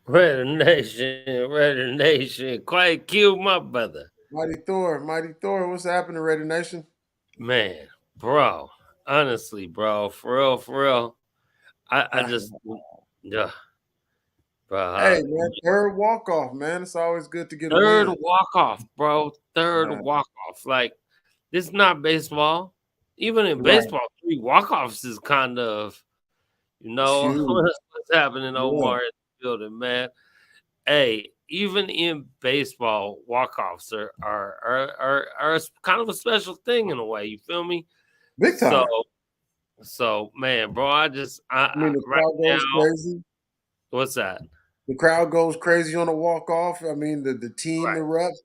Raider Nation, quite killed my brother. Mighty Thor. What's happening, Raider Nation? Man, bro, honestly, bro, for real, I just, yeah, bro, Hey, man, third walk off, man. It's always good to get a third win. walk off, bro, third Uh, walk off. Like, this is not baseball. Even in right, baseball, three walk offs is kind of, it's huge. what's happening, Yeah, Omar, in the building, man. Hey, even in baseball, walk-offs are kind of a special thing in a way. You feel me? big So time. man, bro, I mean, the right crowd now, goes crazy. what's that? The crowd goes crazy on a walk off. I mean, the team Right, erupts.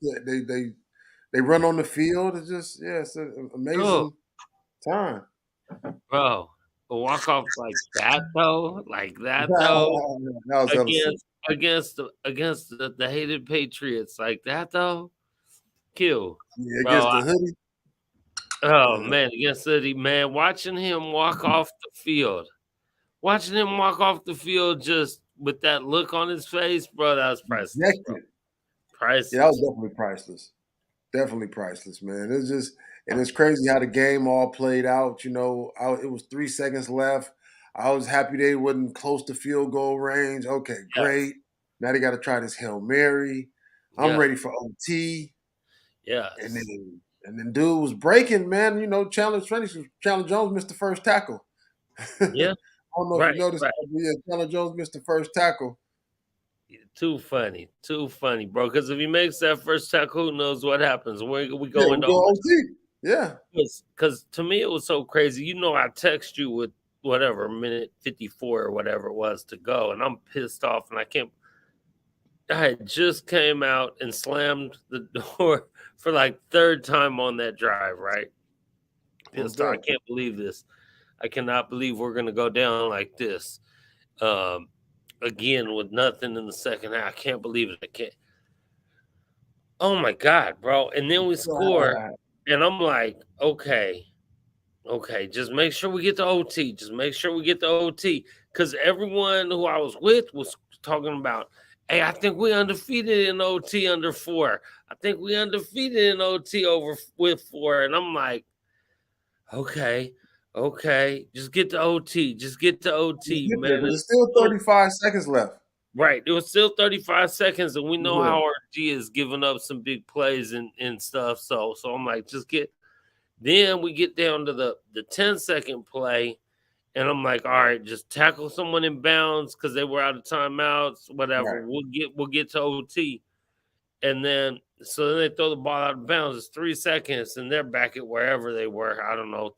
They run on the field. It's just it's an dude, amazing time. bro, a walk-off like that though, That was hella sick. against the hated Patriots, like that though, kill, Yeah, bro. against the hoodie. Oh Yeah, man, against City, man, watching him walk off the field. Watching him walk off the field just with that look on his face, bro, that was priceless, bro. rejected. Yeah, that was Priceless. definitely priceless. Definitely priceless, man. It's just, and it's crazy how the game all played out. It was 3 seconds left. I was happy they wasn't close to field goal range. Okay, Yes. great. Now they got to try this Hail Mary. I'm Yeah. ready for OT. And Yes. then dude was breaking, man. Chandler Jones missed the first tackle. I Yeah. don't know if you Right. noticed Right. that, but yeah, Chandler Jones missed the first tackle. Too funny. Too funny, bro. Because if he makes that first tackle, who knows what happens? We Yeah, go we into go overtime. OT. Yeah. Because to me, it was so crazy. I text you with whatever, minute 54 or whatever it was to go. And I'm pissed off. And I can't. I had just came out and slammed the door for like third time on that drive, right? No Pissed off. I doubt. can't believe this. I cannot believe we're gonna go down like this. Um, Again with nothing in the second half. I can't believe it. I can't. Oh my god, bro! And then we score, and I'm like, okay, okay, just make sure we get the OT. Just make sure we get the OT. Because everyone who I was with was talking about, hey, I think we undefeated in OT under four. I think we undefeated in OT over with four. And I'm like, okay, okay, just get the OT. Just get the Just OT, get man. there because it's still 35 seconds left. Right. It was still 35 seconds, and we know Yeah. how RG is giving up some big plays and stuff. So I'm like, just get then we get down to the 10-second play, and I'm like, all right, just tackle someone in bounds because they were out of timeouts, whatever. Right. We'll get to OT. And then so then they throw the ball out of bounds. It's 3 seconds, and they're back at wherever they were. I don't know,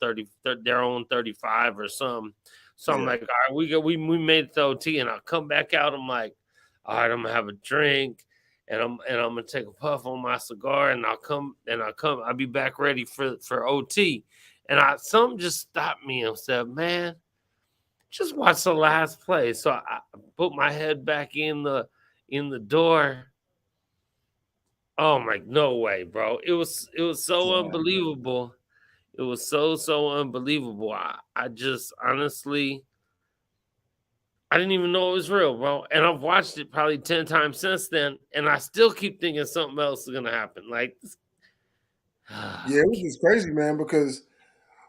their own 35 or something. So I'm Yeah. like, all right, we made it to OT, and I'll come back out. I'm like, all right, I'm gonna have a drink, and I'm gonna take a puff on my cigar, and I'll be back ready for OT. And something just stopped me and said, man, just watch the last play. So I put my head back in the door. Oh my, no way, bro. It was so Yeah. unbelievable. It was so unbelievable. I just honestly I didn't even know it was real, bro. And I've watched it probably 10 times since then, and I still keep thinking something else is gonna happen. Like Yeah, it was just crazy, man, because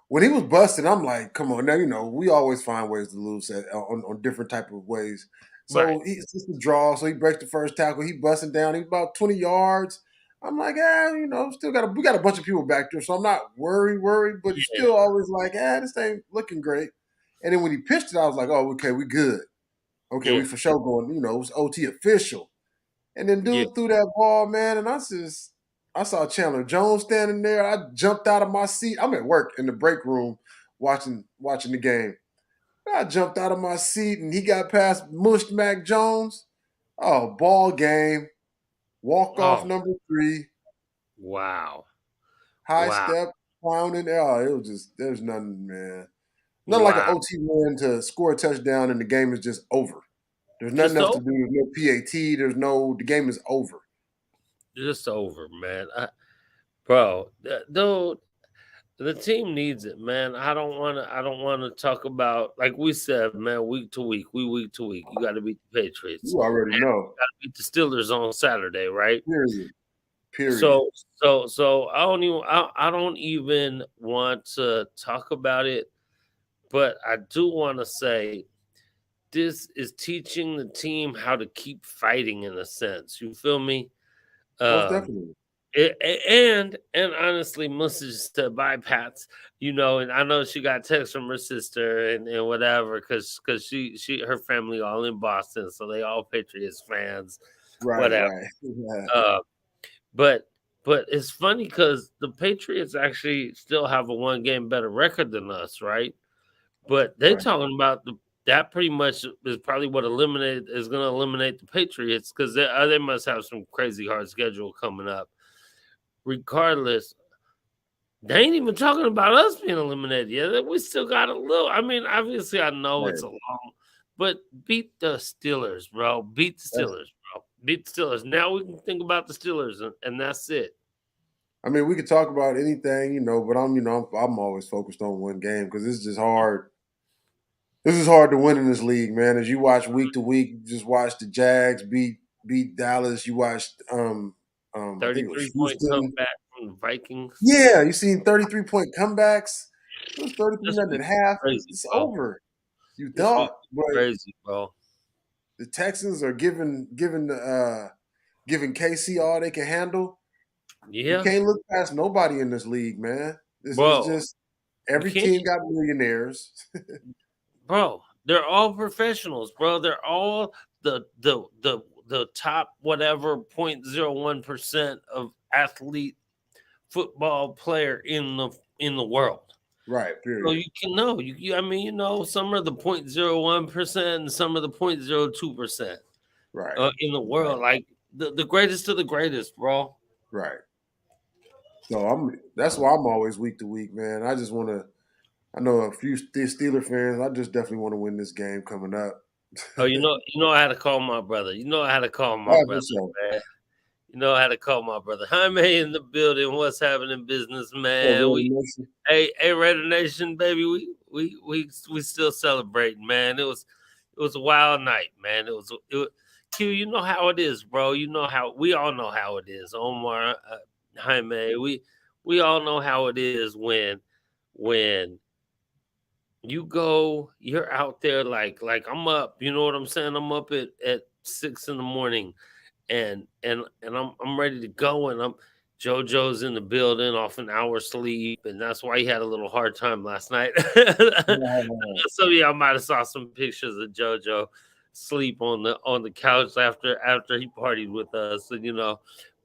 when he was busting, I'm like, come on. Now, we always find ways to lose on different type of ways. right. So it's just a draw. So he breaks the first tackle. He busting down. He's about 20 yards. I'm like, we got a bunch of people back there. So I'm not worried, but it's Yeah, still always like, this ain't looking great. And then when he pitched it, I was like, oh, okay, we good. Okay, we yeah, for sure going, it was OT official. And then yeah. dude threw that ball, man, and I saw Chandler Jones standing there. I jumped out of my seat. I'm at work in the break room watching the game. I jumped out of my seat and he got past Mushed Mac Jones. Oh, ball game. Walk off Oh, number 3. wow. High Wow. step, pounding. Oh, it was just there's nothing, man. Nothing like an Wow. OT win to score a touchdown and the game is just over. There's nothing Just else to over. do. There's no PAT. The game is over. Just over, man. Bro, dude, The team needs it, man. I don't wanna talk about, like we said, man, week to week, week to week. You gotta beat the Patriots. You already And know. you gotta beat the Steelers on Saturday, right? Period. Period. So I don't even want to talk about it, but I do want to say this is teaching the team how to keep fighting in a sense. You feel me? Most Um definitely. and honestly, Melissa just said bye, Pats. And I know she got text from her sister and whatever, because she her family all in Boston, so they all Patriots fans, Right, whatever. right. Yeah, Uh, but but it's funny because the Patriots actually still have a one game better record than us, right? But they right. talking about that pretty much is probably what eliminate is going to eliminate the Patriots, because they must have some crazy hard schedule coming up. Regardless, they ain't even talking about us being eliminated yet. We still got a little. I mean, obviously, I know it's Hey, a long, but beat the Steelers, bro. Beat the that's Steelers, bro. Beat the Steelers. Now we can think about the Steelers, and that's it. I mean, we could talk about anything, but I'm always focused on one game because it's just hard. This is hard to win in this league, man. As you watch week to week, you just watch the Jags beat Dallas. You watched I think it was 33-point Houston. comeback from the Vikings. Yeah, you seen 33-point comebacks. It was 33 This nothing week at was half. crazy, It's bro. over. You This week thought, was but crazy, bro. the Texans are giving KC all they can handle. You Yeah, can't look past nobody in this league, man. This is bro. just You every can't, team got millionaires. bro. They're all professionals, bro. They're all the top whatever 0.01% of athlete football player in the world. Right, So period. you can know I mean, some are the 0.01% and some are the 0.02% Right. in the Right. world. Like the greatest of the greatest, bro. Right. So that's why I'm always week to week, man. I just wanna I know a few Steeler fans, I just definitely want to win this game coming up. Oh, I had to call my brother. I had to call my Oh, for brother, sure. man. I had to call my brother. Jaime in the building. What's happening, business Oh, man? really, Mason? Hey, Raider Nation, baby. We still celebrating, man. It was a wild night, man. Q. You know how it is, bro. You know how we all know how it is. Omar, Jaime, we all know how it is when you're out there, like I'm up. You know what I'm saying? I'm up at 6 in the morning, and I'm ready to go, and I'm JoJo's in the building off an hour sleep, and that's why he had a little hard time last night. Right, Some of y'all might have saw some pictures of JoJo sleep on the couch after he partied with us, and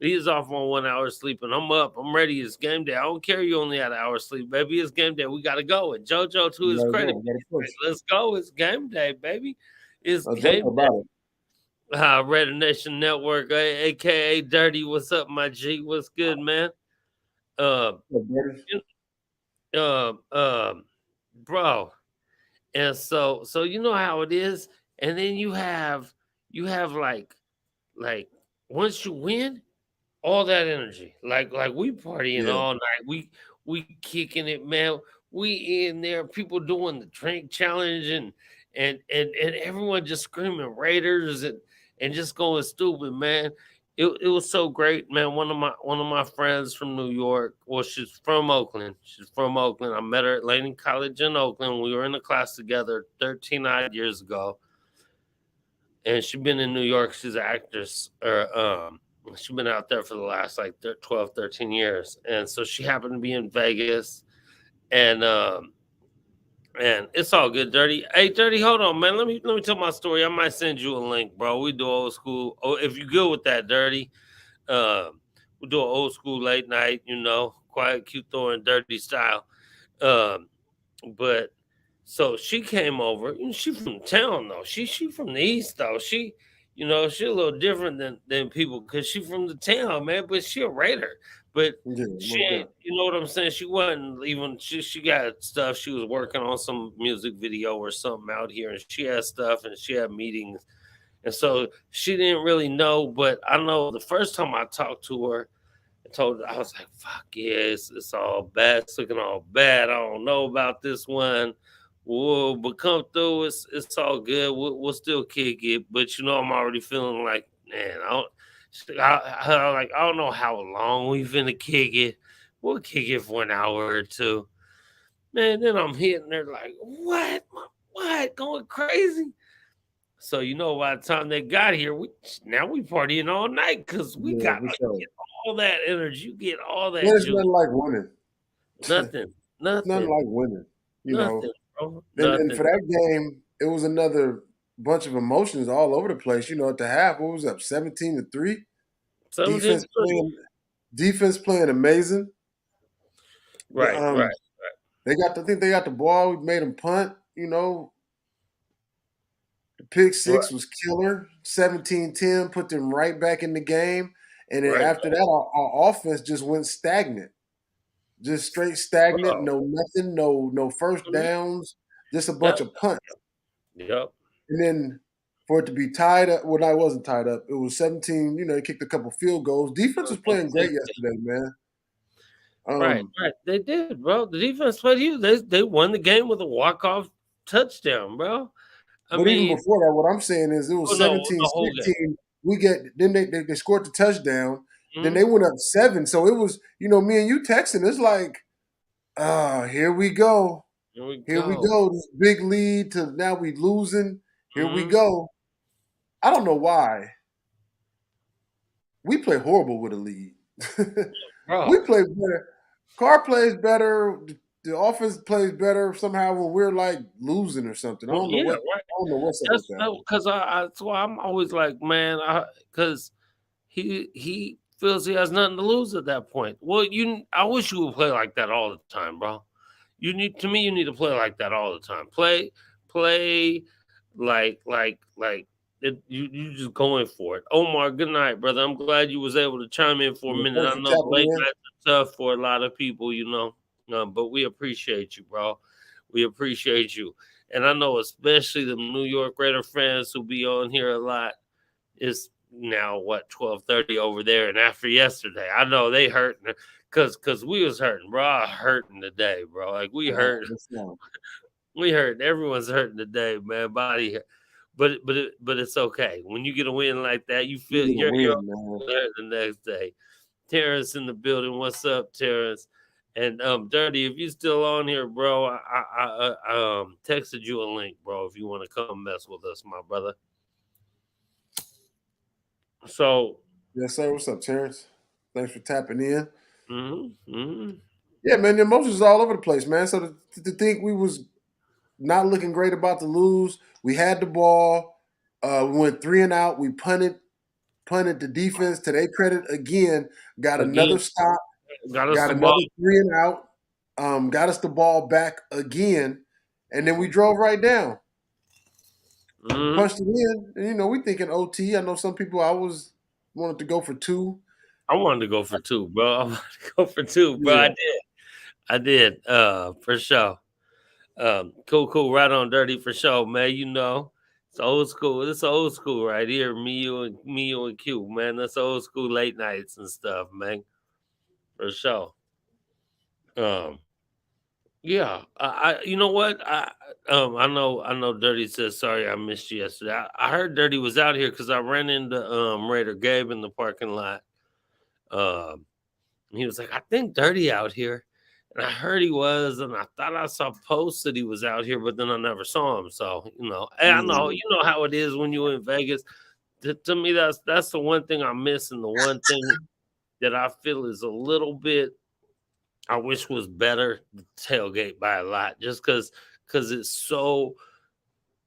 he's off on 1 hour sleep, and I'm up. I'm ready. It's game day. I don't care. You only had an hour sleep, baby. It's game day. We gotta go. And JoJo, to you his gotta credit, go. You gotta he's push. like, "Let's go. It's game day, baby. It's No joke game day." about it. Red Nation Network, aka Dirty. What's up, my G? What's good, man? Um, Yeah, buddy. um, um, bro. And so you know how it is. And then you have like once you win, all that energy. Like we partying Yeah. all night. We kicking it, man. We in there, people doing the drink challenge and everyone just screaming Raiders and just going stupid, man. It was so great, man. One of my friends from New York. Well, she's from Oakland. She's from Oakland. I met her at Laney College in Oakland. We were in a class together 13 odd years ago, and she's been in New York. She's an actress, or she's been out there for the last like 12, 13 years. And so she happened to be in Vegas, and it's all good, Dirty. Hey, Dirty, hold on, man. Let me tell my story. I might send you a link, bro. We do old school. Oh, if you good with that, Dirty. Um, we do an old school late night, quiet, cute, throwing dirty style. Um, but so she came over. She from town though. She from the east though. She a little different than people because she from the town, man. But she a Raider. But Yeah, she most ain't. definitely. You know what I'm saying? She wasn't even. She got stuff. She was working on some music video or something out here, and she had stuff and she had meetings, and so she didn't really know. But I know the first time I talked to her, I was like, fuck yeah, it's all bad. It's looking all bad. I don't know about this one. Whoa, but come through. It's all good. We'll still kick it. But I'm already feeling like, man, I don't know how long we finna kick it. We'll kick it for an hour or two. Man, then I'm hitting there like, what? What? Going crazy? So by the time they got here, we partying all night because we Yeah, got for sure. all that energy. You get all that There's juice. nothing like winning. Nothing, Nothing nothing, like winning. You know, nothing, bro. and Nothing. for that game, it was another bunch of emotions all over the place. At the half, what was up, 17-3? 17 Defense 3. playing, defense playing amazing. The Right, right. I think they got the ball. We made them punt. The pick Right, six was killer. 17-10 put them right back in the game. And then right, after that, our offense just went stagnant. Just straight stagnant, bro. no nothing, no first Mhm. downs, just a Yep, bunch of punts. yep. And then for it to be tied up, well, I wasn't tied up. It was 17, they kicked a couple field goals. Defense was playing great yesterday, man. Right, Um, right. They did, bro. The defense played you. They won the game with a walk off touchdown, bro. I but even mean, before that, what I'm saying is it oh was no, 17 the whole game. 16. Then they scored the touchdown. Then Mhm. they went up 7. So it was, me and you texting. It's like, here we go. Here we Here we go. go. This big lead to now we losing. Here we Mhm. go. I don't know why. We play horrible with a lead. We Bro. play better. Carr plays better. The offense plays better somehow when we're like losing or something. I Well, don't know yeah, what. right. I don't know what's up with That's that. because that's why I'm always like, man, because he feels he has nothing to lose at that point. Well, I wish you would play like that all the time, bro. You need to play like that all the time. Play like you just going for it. Omar, good night, brother. I'm glad you was able to chime in for a Yeah, minute. thanks I for know tapping late in. nights are tough for a lot of people, but we appreciate you, bro. We appreciate you, and I know especially the New York Raider fans who be on here a lot. It's now what 12:30 over there, and after yesterday, I know they hurting because we was hurting, bro. I hurting today, bro. Like What's wrong? we hurt. Everyone's hurting today, man. But it's okay when you get a win like that. You You feel get a you're win, man. there the next day. Terrence in the building. What's up, Terrence? And Dirty, if you still on here, bro, I texted you a link, bro. If you want to come mess with us, my brother. So, Yes, sir. What's up, Terrence? Thanks for tapping in. mm-hmm. Yeah, man, the emotions all over the place, man. So to think we was not looking great about to lose, we had the ball. We went 3 and out. We punted the defense to their credit again. Got Again, another stop. got us Got the ball. another 3 and out. Got us the ball back again, and then we drove right down. We Mm-hmm. punched it in, and we thinking OT. I know some people. I was wanted to go for two. I wanted to go for two, bro. I wanted to go for two, bro. I Yeah, did. I did. For sure. Cool. Right on, Dirty, for sure, man. It's old school. It's old school right here. Me, you, and Q, man. That's old school late nights and stuff, man. For sure. Um, yeah. You know what? I know. Dirty says sorry I missed you yesterday. I heard Dirty was out here because I ran into Raider Gabe in the parking lot. Um, and he was like, I think Dirty out here. And I heard he was, and I thought I saw posts that he was out here, but then I never saw him. So, hey, I know, yeah. you know how it is when you're in Vegas. To me, that's the one thing I miss, and the one thing that I feel is a little bit I wish was better. The tailgate by a lot, just because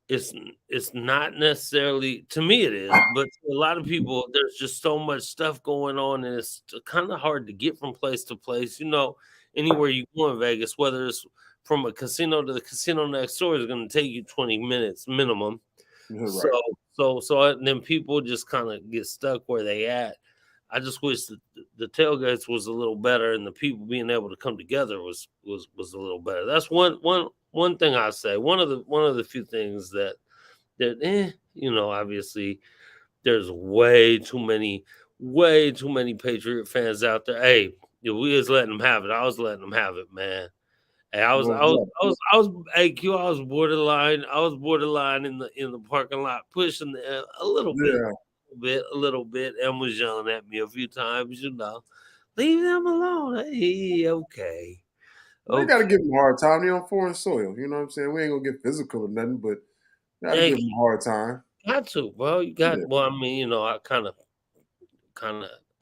it's it's not necessarily to me it is, but to a lot of people there's just so much stuff going on and it's kind of hard to get from place to place. Anywhere you go in Vegas, whether it's from a casino to the casino next door is going to take you 20 minutes minimum. You're So right. and then people just kind of get stuck where they at. I just wish that the tailgates was a little better and the people being able to come together was a little better. That's one thing I say. One of the few things that obviously there's way too many way too many Patriot fans out there. Hey, we was letting them have it. I was letting them have it, man. Hey, Most definitely. hey Q, I was borderline in the parking lot, pushing a little bit, Yeah. a little bit, and was yelling at me a few times. Leave them alone. Hey, okay, Well, you got to okay. give them a hard time. They're on foreign soil. You know what I'm saying? We ain't gonna get physical or nothing, but you got to Hey, give them a hard time. got to, bro. You got. Yeah. Well, I mean, I kind of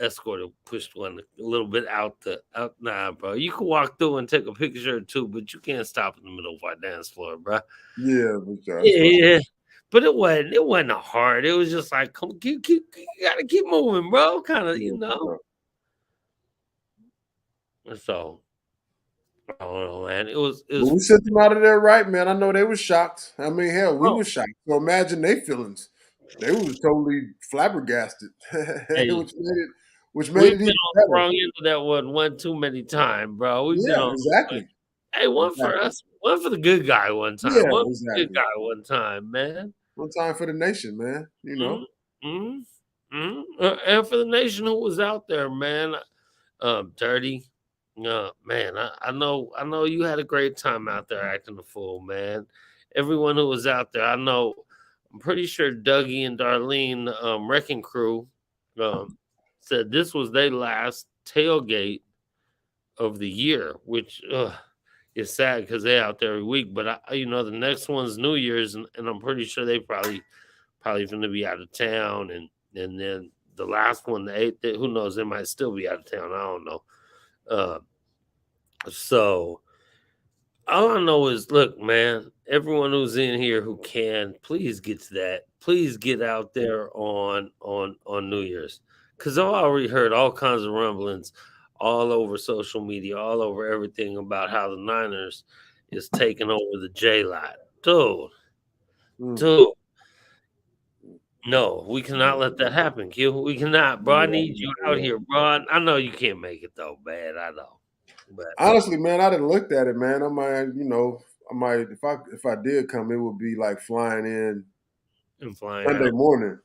escorted, pushed one a little bit out the out. Nah, bro. You can walk through and take a picture or two, but you can't stop in the middle of our dance floor, bro. Yeah, but that's for sure. Yeah, but it wasn't hard. It was just like, come, you gotta keep moving, bro. Kind of, Yeah, for sure. So I don't know, man. It But was, we sent them out of there right, man. I know they was shocked. I mean, hell, we bro. was shocked. So imagine their feelings. They was totally flabbergasted, Hey, which made we've it been even on the better. wrong end of that one too many times, bro. We've been Yeah, on. exactly. Hey, one for Exactly. us, one for the good guy one time, Yeah, one for the good exactly. guy one time, man. One time for the nation, man. You Mm, know. mm, and for the nation who was out there, man. Dirty. Man, I know you had a great time out there acting the fool, man. Everyone who was out there, I'm pretty sure Dougie and Darlene, Wrecking Crew, um, said this was their last tailgate of the year, which is sad because they out there every week. But the next one's New Year's, and I'm pretty sure they probably going to be out of town, and then the last one, the eighth, who knows, they might still be out of town. I don't know. Uh, so all I know is, look, man, everyone who's in here who can, please get to that. Please get out there on New Year's, because I've already heard all kinds of rumblings all over social media, all over everything about how the Niners is taking over the J lot, dude. Mm. Dude, no, we cannot let that happen, Q. We cannot, bro. I Yeah, need you out yeah. here, bro. I know you can't make it though, man. I know, but Honestly, man, I didn't looked at it, man. I might if I did come, it would be like flying in I'm flying Sunday out, morning.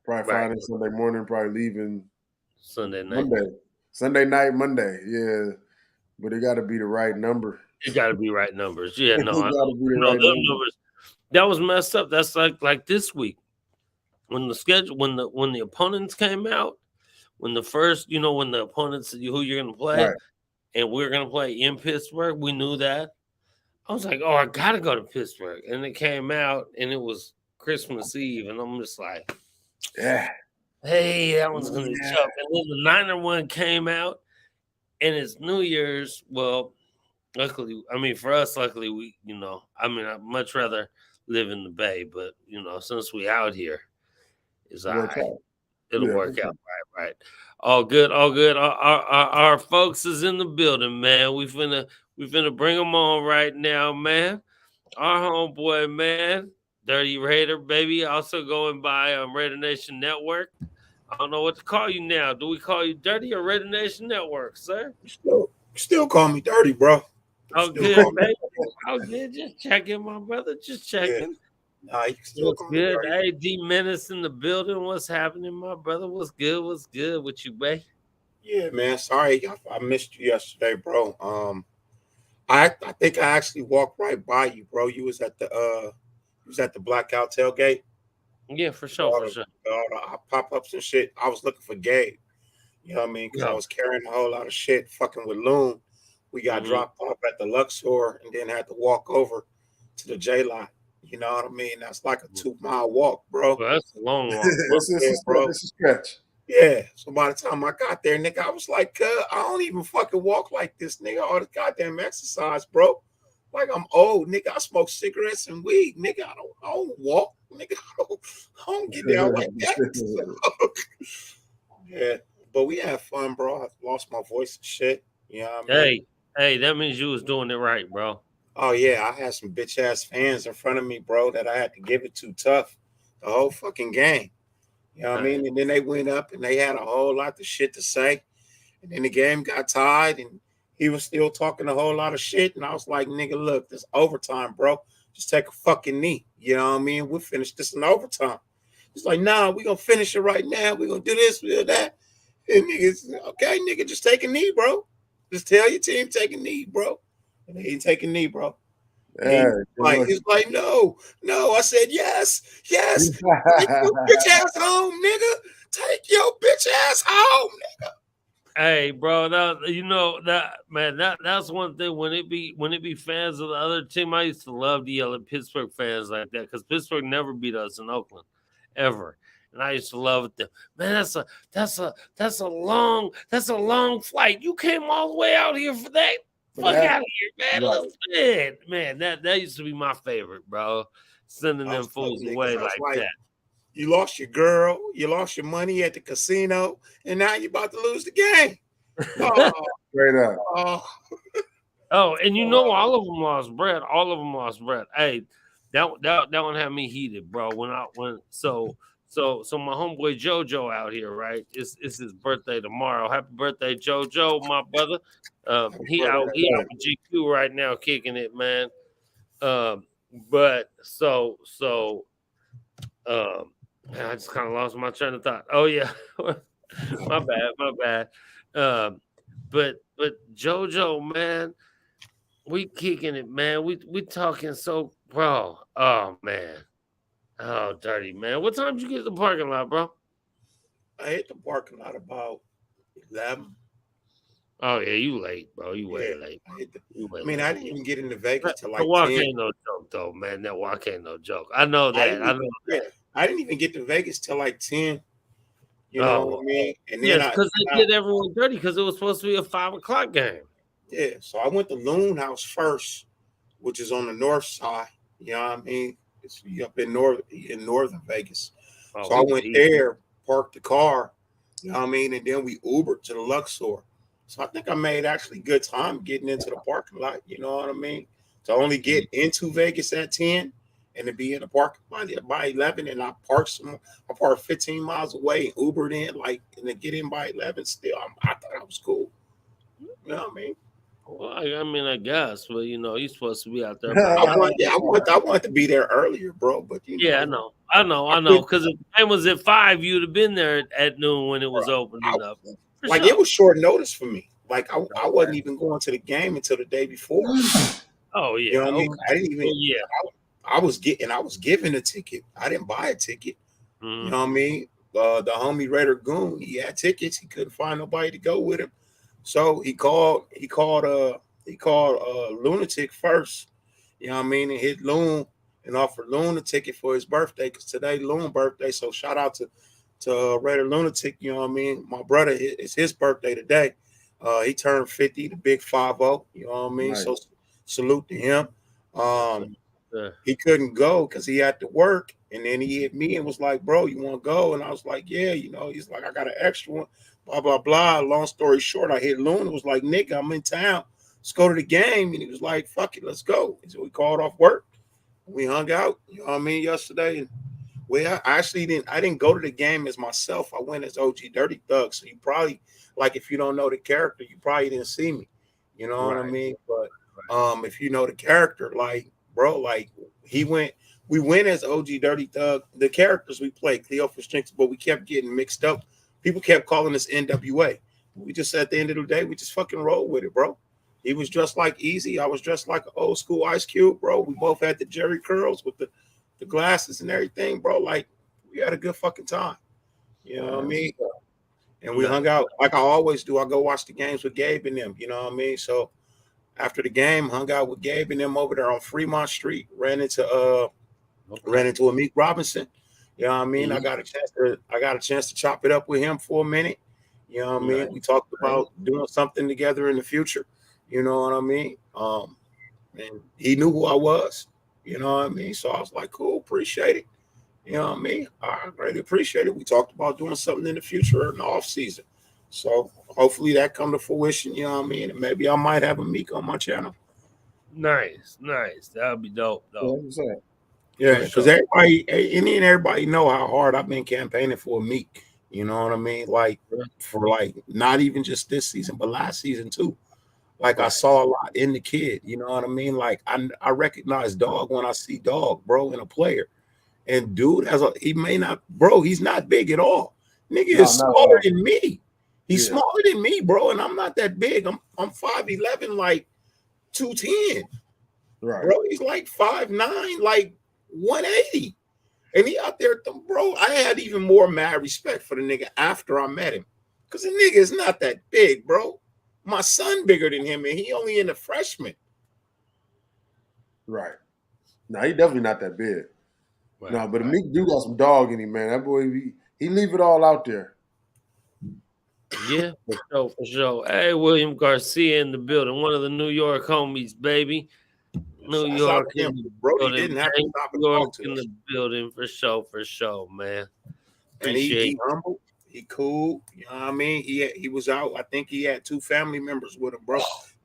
Probably right? flying in Sunday morning, probably leaving Sunday night. Monday. Sunday night, Monday. Yeah. But it gotta be the right number. It gotta be right numbers. Yeah, It no, I gotta be the know right them number. numbers. That was messed up. That's like this week when the schedule when the opponents came out, when the first, when the opponents who you're gonna play, Right. and we're gonna play in Pittsburgh, we knew that. I was like, oh, I gotta go to Pittsburgh, and it came out, and it was Christmas Eve, and I'm just like, Yeah. hey, that one's gonna be Yeah. tough. And then the Niner one came out, and it's New Year's. Well, luckily, I mean, for us, luckily, I'd much rather live in the Bay, but since we out here, it's all Works right. out. It'll Yeah, for work sure. out right. All good, all good. Our folks is in the building, man. We finna bring them on right now, man. Our homeboy, man, Dirty Raider, baby, also going by Raider Nation Network. I don't know what to call you now. Do we call you Dirty or Raider Nation Network, sir? Still call me dirty, bro. Oh, Still good, call me. baby. Oh, good. Just checking, my brother. Just Yeah. checking. Nah, you can still What's call me good? dirty. Hey, D Menace in the building. What's happening, my brother? What's good? What's good with you, babe? Yeah, man. Sorry, I missed you yesterday, bro. I think I actually walked right by you, bro. You was at the blackout tailgate. Yeah, for with sure, All for sure. the, all the pop-ups and shit. I was looking for Gabe. You know what I mean? Because I Yeah. was carrying a whole lot of shit, fucking with Loon. We got Mm-hmm. dropped off at the Luxor and then had to walk over to the J lot. You know what I mean? That's like a 2 mile walk, bro. Well, that's a long walk, bro. it's, it's, Yeah, a stretch, bro. it's a stretch. Yeah. So by the time I got there, nigga, I was like, I don't even fucking walk like this, nigga. All the goddamn exercise, bro. Like I'm old, nigga. I smoke cigarettes and weed, nigga. I don't walk, nigga. I don't get down like that. So, yeah. But we had fun, bro. I lost my voice and shit. You know what I mean? Hey, that means you was doing it right, bro. Oh yeah, I had some bitch ass fans in front of me, bro, that I had to give it to tough the whole fucking game. You know what I Hey, mean? And then they went up and they had a whole lot of shit to say. And then the game got tied and he was still talking a whole lot of shit. And I was like, nigga, look, this overtime, bro. Just take a fucking knee. You know what I mean? We'll finish this in overtime. He's like, nah, we're gonna finish it right now. We're gonna do this, we'll do that. And niggas, okay, nigga, just take a knee, bro. Just tell your team take a knee, bro. And they ain't taking knee, bro. Yeah, He's like, no. I said, yes. Take your bitch ass home, nigga. Take your bitch ass home, nigga. Hey, bro, that's one thing when it be fans of the other team. I used to love to yell at Pittsburgh fans like that because Pittsburgh never beat us in Oakland ever, and I used to love it. Them, man, that's a long flight. You came all the way out here for that. Fuck out of here, man. Right. Let's man. That used to be my favorite, bro. Sending them fools away like that. You lost your girl, you lost your money at the casino, and now you're about to lose the game. Oh, Straight up. Oh, and you know all of them lost bread. All of them lost bread. Hey, that one had me heated, bro. So my homeboy JoJo out here, right? It's his birthday tomorrow. Happy birthday, JoJo, my brother. He out with GQ right now, kicking it, man. But man, I just kind of lost my train of thought. Oh yeah, my bad. But JoJo, man, we kicking it, man. We talking so, bro. Oh man, oh dirty man. What time did you get to the parking lot, bro? I hit the parking lot about 11. Oh yeah, you late, bro. You way late. I didn't even get into Vegas till like the walk 10. ain't no joke, though, man. That walk ain't no joke. I know that. I didn't even get to Vegas till like 10. You know what I mean? And then because they did everyone dirty because it was supposed to be a 5 o'clock game. Yeah, so I went to Loon House first, which is on the north side. You know what I mean? It's up in northern Vegas. So I went there, parked the car. You know what I mean? And then we Ubered to the Luxor. So I think I made actually good time getting into the parking lot. You know what I mean? To only get into Vegas at 10 and to be in the parking lot by 11, and I parked 15 miles away, Ubered in, and to get in by 11 still. I thought that was cool. You know what I mean? Well, I guess, but you're supposed to be out there. I wanted to be there earlier, bro. But I know. Because if the game was at 5, you'd have been there at noon when it was opening up. It was short notice for me. I wasn't even going to the game until the day before. Oh yeah, you know what I mean? I didn't even. I was given a ticket. I didn't buy a ticket. Mm-hmm. You know what I mean? The homie Raider Goon, he had tickets. He couldn't find nobody to go with him. So he called Lunatic first, you know what I mean, and hit Loon and offered Loon a ticket for his birthday because today Loon's birthday. So shout out to Raider Lunatic, you know what I mean. My brother, it's his birthday today. He turned 50, the big 5-0, you know what I mean. Nice. So salute to him. He couldn't go because he had to work, and then he hit me and was like, "Bro, you want to go?" And I was like, "Yeah, He's like, "I got an extra one." Blah, blah, blah. Long story short, I hit Loon and was like, "Nigga, I'm in town. Let's go to the game." And he was like, "Fuck it, let's go." And so we called off work. We hung out, you know what I mean, yesterday. And I didn't go to the game as myself. I went as OG Dirty Thug. So you probably, if you don't know the character, you probably didn't see me. You know what I mean? But if you know the character, we went as OG Dirty Thug. The characters we played, Cleo for Strength, but we kept getting mixed up. People kept calling us NWA. We just, at the end of the day, we just fucking rolled with it, bro. He was dressed like Easy. I was dressed like an old school Ice Cube, bro. We both had the Jerry curls with the glasses and everything, bro. We had a good fucking time. You know what I mean? And we hung out like I always do. I go watch the games with Gabe and them, you know what I mean? So after the game, hung out with Gabe and them over there on Fremont Street, ran into Amik Robinson. You know what I mean? Mm-hmm. I got a chance to chop it up with him for a minute. You know what I mean? Right. We talked about doing something together in the future. You know what I mean? And he knew who I was. You know what I mean? So I was like, cool, appreciate it. You know what I mean? I really appreciate it. We talked about doing something in the future in the off season. So hopefully that come to fruition. You know what I mean? And maybe I might have a Meek on my channel. Nice. That would be dope. Yeah, because everybody know how hard I've been campaigning for a Meek. You know what I mean? For not even just this season, but last season too. I saw a lot in the kid. You know what I mean? I recognize Dog when I see Dog, bro, in a player. And dude he may not, bro, he's not big at all. Nigga No, is not at smaller all. than me. He's Yeah. smaller than me, bro, and I'm not that big. I'm 5'11", like 210. Right. Bro, he's like 5'9", like 180. And he out there, bro. I had even more mad respect for the nigga after I met him. Because the nigga is not that big, bro. My son bigger than him, and he only in the freshman. Right. No, he definitely not that big. Right. No, but Meek do got some dog in him, man. That boy, he leave it all out there. Yeah, for sure. Hey, William Garcia in the building, one of the New York homies, baby. New Shouts York out to in him. the Brody building, didn't have to man. stop and New York talk to in us. the building, for sure, man. And Appreciate he humble, he cool. You know what I mean? He was out. I think he had 2 family members with him, bro.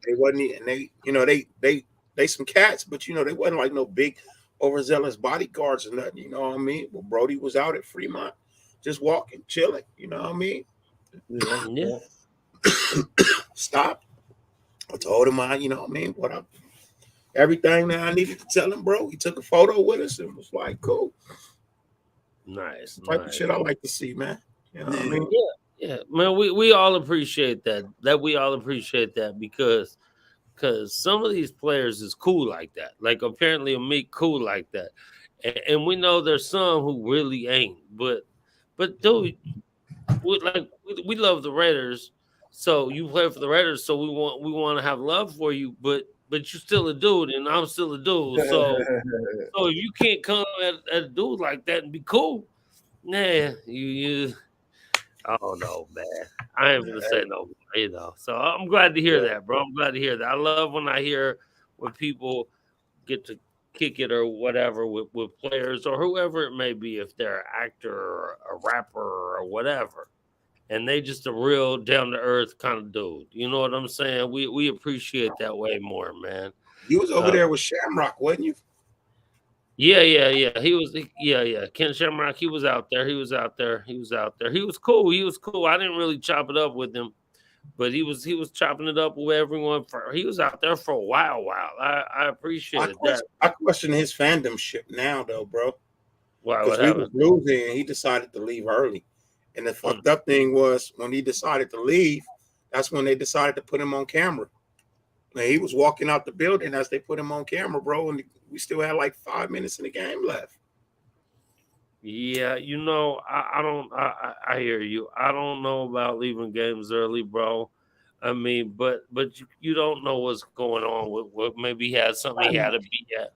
They wasn't, and they some cats, but they wasn't like no big overzealous bodyguards or nothing. You know what I mean? Well, Brody was out at Fremont, just walking, chilling. You know what I mean? Yeah. Stop. I told him you know what I mean? What up? Everything that I needed to tell him, bro. He took a photo with us and was like, cool. Nice. Type of shit I like to see, man. You know what I mean? Yeah, man. We all appreciate that. We all appreciate that because some of these players is cool like that. Like apparently Meek cool like that, and we know there's some who really ain't. But dude, we love the Raiders. So you play for the Raiders, so we want to have love for you. But you're still a dude, and I'm still a dude. So if you can't come at a dude like that and be cool, nah, you I don't know, man. I ain't gonna say no more. So I'm glad to hear that, bro. I'm glad to hear that. I love when I hear when people get to kick it or whatever with players or whoever it may be, if they're an actor or a rapper or whatever. And they just a real down to earth kind of dude. You know what I'm saying? We appreciate that way more, man. You was over there with Shamrock, wasn't you? Yeah. He was, yeah. Ken Shamrock, he was out there. He was cool. I didn't really chop it up with him, but he was chopping it up with everyone. He was out there for a while. I appreciated that. I question his fandom ship now, though, bro. Wow, Because what we happened? was losing, and he decided to leave early. And the fucked up thing was when he decided to leave, that's when they decided to put him on camera. And he was walking out the building as they put him on camera, bro, and we still had like 5 minutes in the game left. Yeah, I hear you. I don't know about leaving games early, bro. I mean, but you don't know what's going on with what maybe he had something he had to be at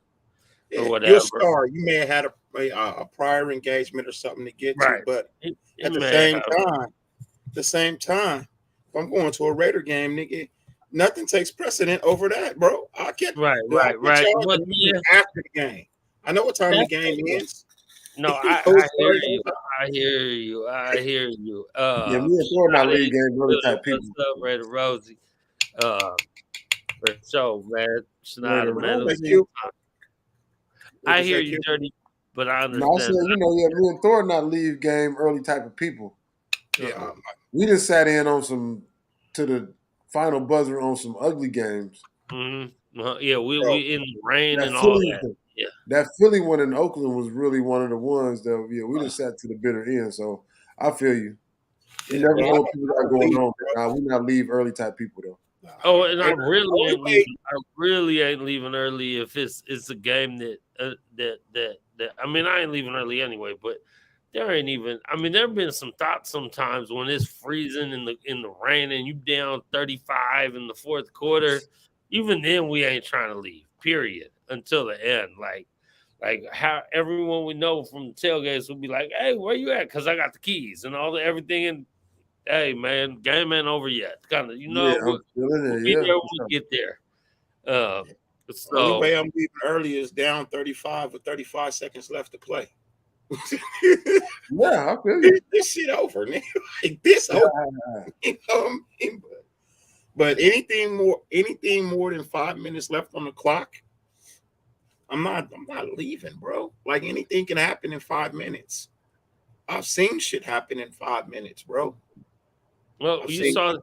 or Yeah, you're a whatever. star. You may have had a prior engagement or something to get to, Right. but It at the may same time, if I'm going to a Raider game, nigga, nothing takes precedent over that, bro. I'll get right. y'all But after the game. I know what time the game ends. No, I hear you. I hear you. Yeah, me and Thor not league game early type people. What's up, Raider Rosie? For sure, man. Schneider, Raider man. Rosie. I hear you, Dirty, but I understand. No, I said, me and Thor not leave game early type of people. Yeah, we just sat in on to the final buzzer on some ugly games. Mm-hmm. Yeah, we in the rain and all that. Yeah, that Philly one in Oakland was really one of the ones that we just sat to the bitter end. So I feel you. You never know what people got going on. Nah, we not leave early type people though. Oh, and I really ain't leaving early if it's a game that I mean, I ain't leaving early anyway, but there ain't even. I mean, there have been some thoughts sometimes when it's freezing in the rain and you down 35 in the fourth quarter. Even then, we ain't trying to leave. Period. Until the end, like how everyone we know from the tailgates will be like, "Hey, where you at?" Because I got the keys and everything and. Hey man, game ain't over yet. Kind of, we'll be there when we get there. The only way I'm leaving early is down 35 with 35 seconds left to play. Yeah, I feel you. This shit over, nigga. Like this over. You know what I mean? But anything more than 5 minutes left on the clock, I'm not leaving, bro. Like anything can happen in 5 minutes. I've seen shit happen in 5 minutes, bro. Well, you saw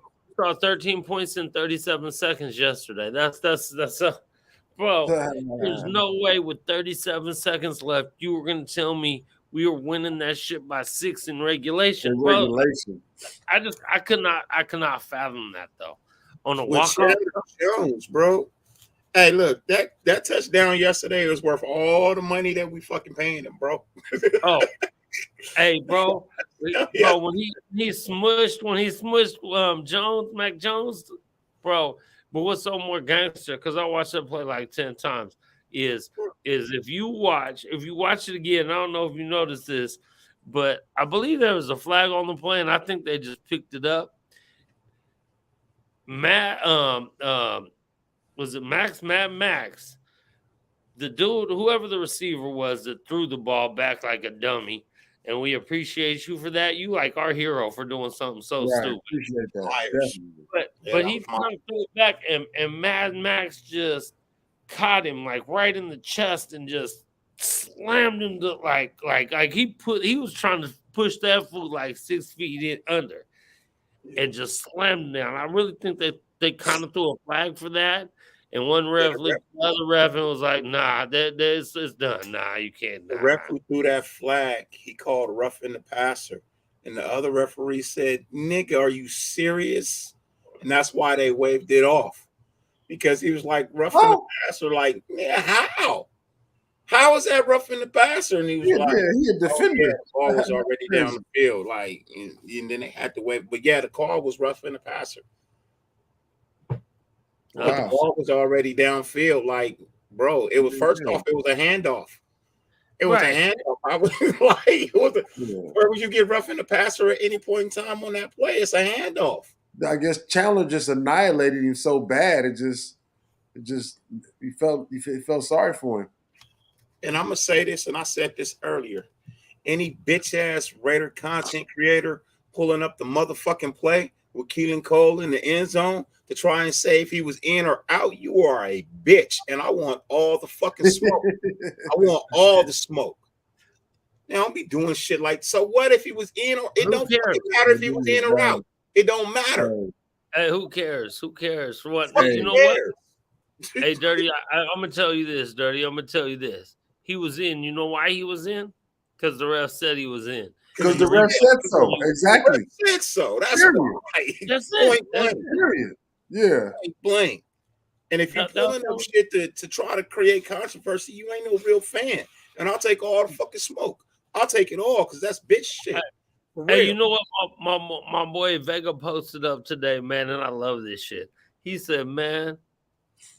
13 points in 37 seconds yesterday. That's Bro, there's no way with 37 seconds left you were gonna tell me we were winning that shit by 6 in regulation. Bro, I could not fathom that though. On a With walk-off. Chandler Jones, bro. Hey, look, that touchdown yesterday was worth all the money that we fucking paying him, bro. Oh, hey, bro, bro, when he smushed Mac Jones, bro. But what's so more gangster? Because I watched that play like 10 times. Is if you watch it again, I don't know if you noticed this, but I believe there was a flag on the play, and I think they just picked it up. Matt, was it Max? Matt Max, the dude, whoever the receiver was that threw the ball back like a dummy, and we appreciate you for that. You like our hero for doing something so stupid. Appreciate that. But he threw it back, and Mad Max just caught him like right in the chest and just slammed him to like he was trying to push that fool like 6 feet in under and just slammed him down. I really think that they kind of threw a flag for that. And one ref looked at the other ref and was like, nah, it's done. Nah, you can't. Nah. The ref who threw that flag, he called roughing the passer. And the other referee said, nigga, are you serious? And that's why they waved it off. Because he was like, roughing the passer, like, yeah, how? How is that roughing the passer? And he was like, he a defender. The ball was already down the field. Like, and then they had to wait. But yeah, the call was roughing the passer. But the ball was already downfield. Like, bro, it was first off, it was a handoff. It was a handoff. I was like, where would you get roughing the passer at any point in time on that play? It's a handoff. I guess Chandler just annihilated him so bad. He felt sorry for him. And I'm gonna say this, and I said this earlier. Any bitch ass Raider content creator pulling up the motherfucking play with Keelan Cole in the end zone to try and say if he was in or out, you are a bitch. And I want all the fucking smoke. I want all the smoke. Now, don't be doing shit like, so what if he was in or it don't matter if he was in or out. It don't matter. Hey, who cares? Who cares? What you know what? Hey, Dirty, I'm gonna tell you this, Dirty. I'm gonna tell you this. He was in. You know why he was in? Because the ref said he was in. Because the ref said so. Exactly. The ref said so. That's why. That's it. Period. Yeah. Point blank. And if you're pulling up shit to try to create controversy, you ain't no real fan. And I'll take all the fucking smoke. I'll take it all because that's bitch shit. Hey, you know what? My boy Vega posted up today, man, and I love this shit. He said, man,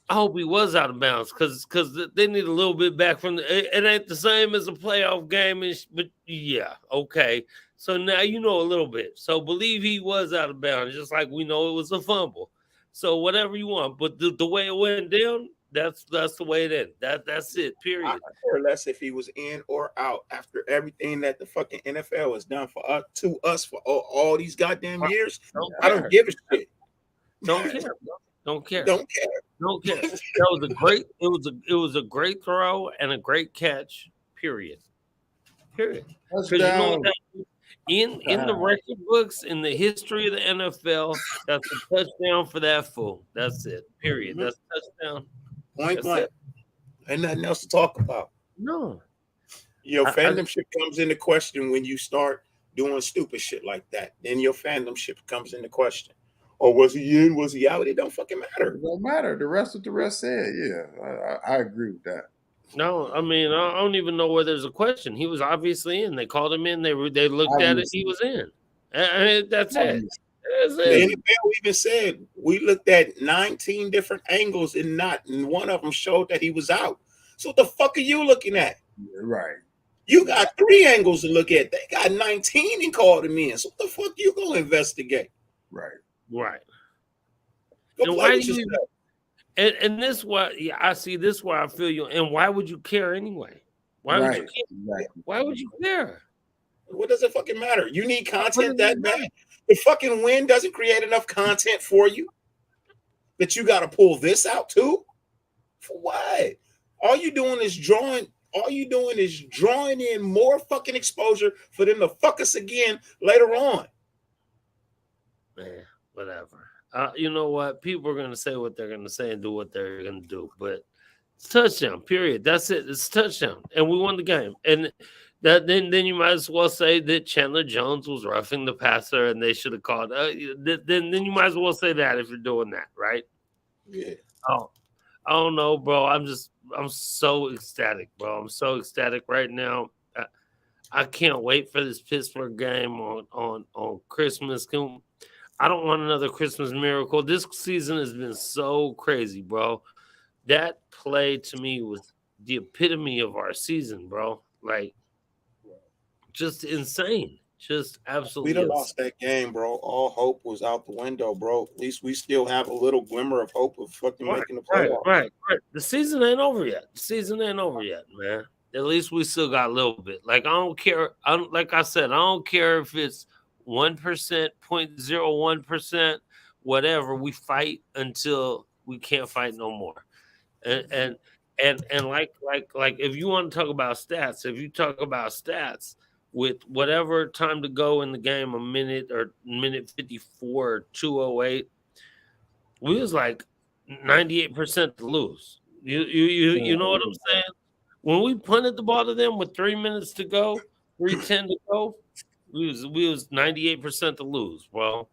I hope he was out of bounds because they need a little bit back from it ain't the same as a playoff game, but yeah, okay. So now you know a little bit. So believe he was out of bounds, just like we know it was a fumble. So whatever you want, but the way it went down, that's the way it is. That's it. Period. I care less if he was in or out after everything that the fucking NFL has done for us for all these goddamn years. I don't give a shit. Don't care. Don't care. Don't care. Don't care. That was a great. It was a great throw and a great catch. Period. Because you know that in the record books, in the history of the NFL, that's a touchdown for that fool. That's it. Period. That's a touchdown. Point blank. Ain't nothing else to talk about. No. Your fandomship comes into question when you start doing stupid shit like that. Then your fandomship comes into question. Or was he in? Was he out? It don't fucking matter. It don't matter. The rest what the rest said. Yeah, I agree with that. No, I mean I don't even know where there's a question. He was obviously in. They called him in. They looked at it. He was in. That's it. The NFL even said we looked at 19 different angles and one of them showed that he was out. So what the fuck are you looking at? Right. You got 3 angles to look at. They got 19 and called him in. So what the fuck you gonna investigate? Right. Right. And why do you? And this why I see this why I feel you. And why would you care anyway? Why would you care? Exactly. Why would you care? What does it fucking matter? You need content that bad. The fucking win doesn't create enough content for you that you got to pull this out too. For what? All you doing is drawing in more fucking exposure for them to fuck us again later on. Man, whatever. You know what? People are going to say what they're going to say and do what they're going to do. But It's touchdown. Period. That's it. It's a touchdown, and we won the game. And that then you might as well say that Chandler Jones was roughing the passer, and they should have called. Then you might as well say that if you're doing that, right? Yeah. Oh, I don't know, bro. I'm so ecstatic, bro. I'm so ecstatic right now. I can't wait for this Pittsburgh game on Christmas. I don't want another Christmas miracle. This season has been so crazy, bro. That play to me was the epitome of our season, bro. Like, just insane. Just We absolutely done insane. lost that game, bro. All hope was out the window, bro. At least we still have a little glimmer of hope of fucking Right, making the right, playoffs. right, right. The season ain't over yet. The season ain't over yet, man. At least we still got a little bit. Like I don't care. Like I said, I don't care if it's 1%, 0.01%, whatever. We fight until we can't fight no more. And like if you want to talk about stats, if you talk about stats with whatever time to go in the game, a minute or minute 54 or 208, we was like 98% to lose. You know what I'm saying? When we punted the ball to them with 3 minutes to go, 3:10 to go, we was 98% to lose, bro.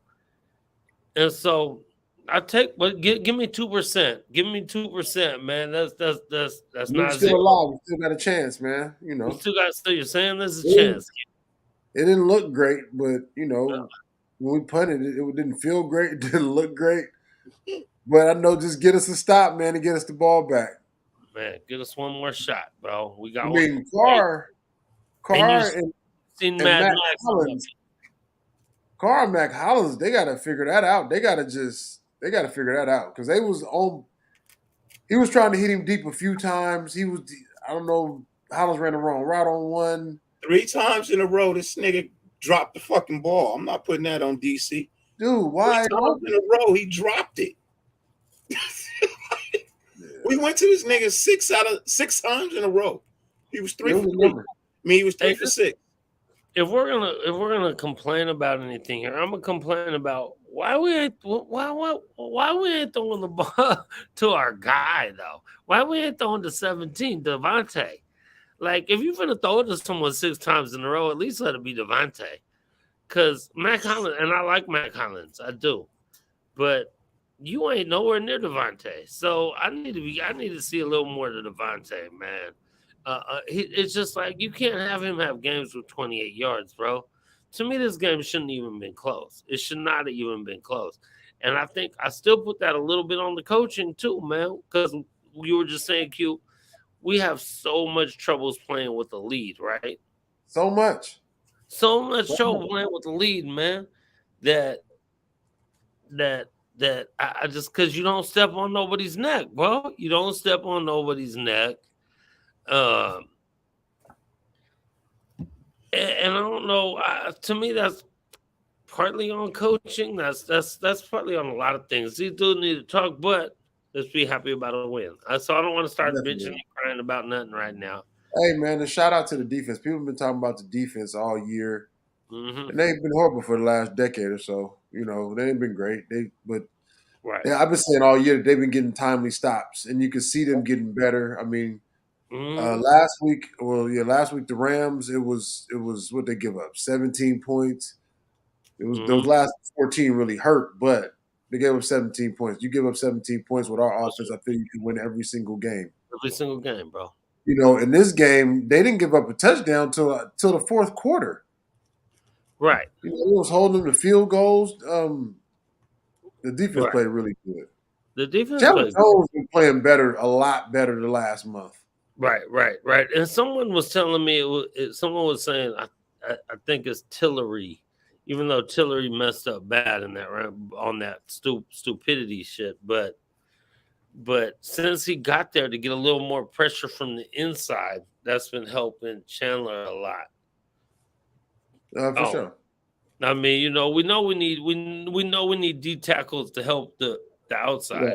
And so I take, but give me 2%. Give me 2%, man. That's We not still zero. alive. We still got a chance, man. We still got. So you're saying there's a It didn't, chance? it didn't look great, but when we punted it, it didn't feel great. It didn't look great. But I know just get us a stop, man, and get us the ball back. Man, give us one more shot, bro. We I got one. mean, Hey, and Carr, you seen and Mad Mac Max on that. Hollins, Carr and Mac Hollins, they got to figure that out. They got to figure that out because they was on. He was trying to hit him deep a few times. I don't know, Hollins ran the wrong route on one. 3 times in a row, this nigga dropped the fucking ball. I'm not putting that on DC. Dude, Three wide times open. in a row, he dropped it. We went to this nigga 6 times in a row. He was three It for was a three. number. Me, he was three Hey, for six. if we're gonna complain about anything here, I'm gonna complain about why we ain't throwing the ball to our guy though. Why we ain't throwing to 17 Devontae? Like if you're gonna throw it to someone 6 times in a row, at least let it be Devontae. Cause Mac Hollins, and I like Mac Hollins, I do, but you ain't nowhere near Devontae. So I need to see a little more to Devontae, man. It's just like you can't have him have games with 28 yards, bro. To me, this game shouldn't even been close. It should not have even been close. And I think I still put that a little bit on the coaching too, man, because you were just saying, Q, we have so much troubles playing with the lead, right? So much. So much trouble playing with the lead, man. That that that I just because you don't step on nobody's neck, bro. You don't step on nobody's neck. Um, and I don't know. To me, that's partly on coaching. That's partly on a lot of things. These dudes need to talk, but let's be happy about a win. So I don't want to start bitching Definitely. and crying about nothing right now. Hey man, a shout out to the defense. People have been talking about the defense all year. Hmm. And they've been horrible for the last decade or so. They ain't been great. But Right. yeah, I've been saying all year that they've been getting timely stops, and you can see them getting better. I mean, Hmm. last week the Rams, it was what they give up, 17 points. It was those Hmm. last 14 really hurt, but they gave up 17 points. You give up 17 points with our offense, I think you can win every single game. Every single game, bro. In this game, they didn't give up a touchdown till the fourth quarter. Right. It was holding them to field goals. The defense Right. played really good. The defense Chandler played Jones been playing better, a lot better the last month. right. And someone was telling me someone was saying I think it's Tillery, even though Tillery messed up bad in that round on that stupidity shit, but since he got there to get a little more pressure from the inside, that's been helping Chandler a lot. For Oh, sure. I mean, we know we need D tackles to help the Right, outside.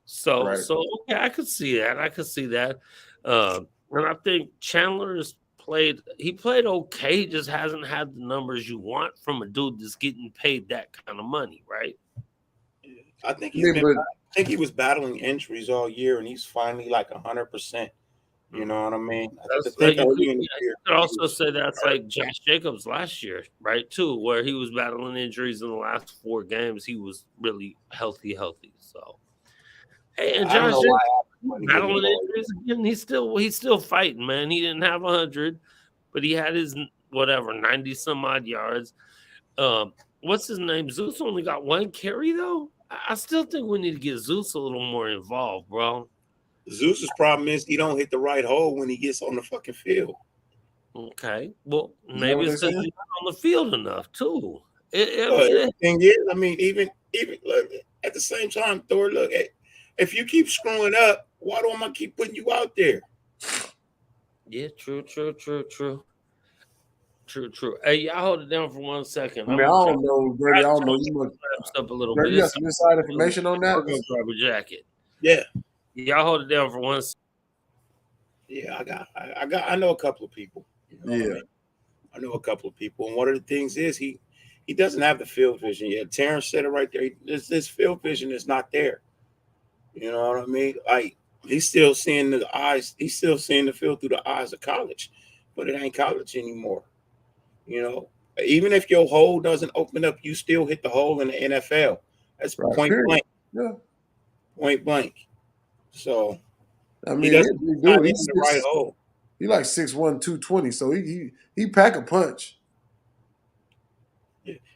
So right. so okay, I could see that. I could see that. And I think Chandler's played okay. He just hasn't had the numbers you want from a dude that's getting paid that kind of money, right? I think I he's mean, been but back think he was battling injuries all year, and he's finally like 100%. You know what I mean? I That's think you early in the year could he also was say that's hurt. like Josh Jacobs last year, right? Too, where he was battling injuries in the last 4 games. He was really healthy. So hey, and I don't Josh know why Jacobs I wasn't getting the battling ball. injuries again. He's still fighting, man. He didn't have 100, but he had his whatever 90 some odd yards. What's his name? Zeus only got 1 carry though. I still think we need to get Zeus a little more involved, bro. Zeus's problem is he don't hit the right hole when he gets on the fucking field. Okay, well Is that maybe what it's they because saying? he's not on the field enough too. I But mean, the thing is, I mean, even look, at the same time, Thor, look, if you keep screwing up, why do I gonna keep putting you out there? yeah, true. Hey, y'all hold it down for 1 second. I mean, I I'm trying don't know, Brady. I don't know. to You must, collapse up a little Brady, bit. you got It's some inside information on that? cargo grab a jacket. Yeah, Y'all hold it down for 1 second. yeah, I know a couple of people. You know what I Yeah, mean? I know a couple of people, and one of the things is he doesn't have the field vision yet. Terrence said it right there. This field vision is not there. You know what I mean? Like he's still seeing the eyes. He's still seeing the field through the eyes of college, but it ain't college anymore. You know, even if your hole doesn't open up, you still hit the hole in the NFL. That's right. point Period. blank, Yeah. point blank. So I he mean, doesn't he not dude. hitting the right hole. He like 6'1", 220. So he pack a punch.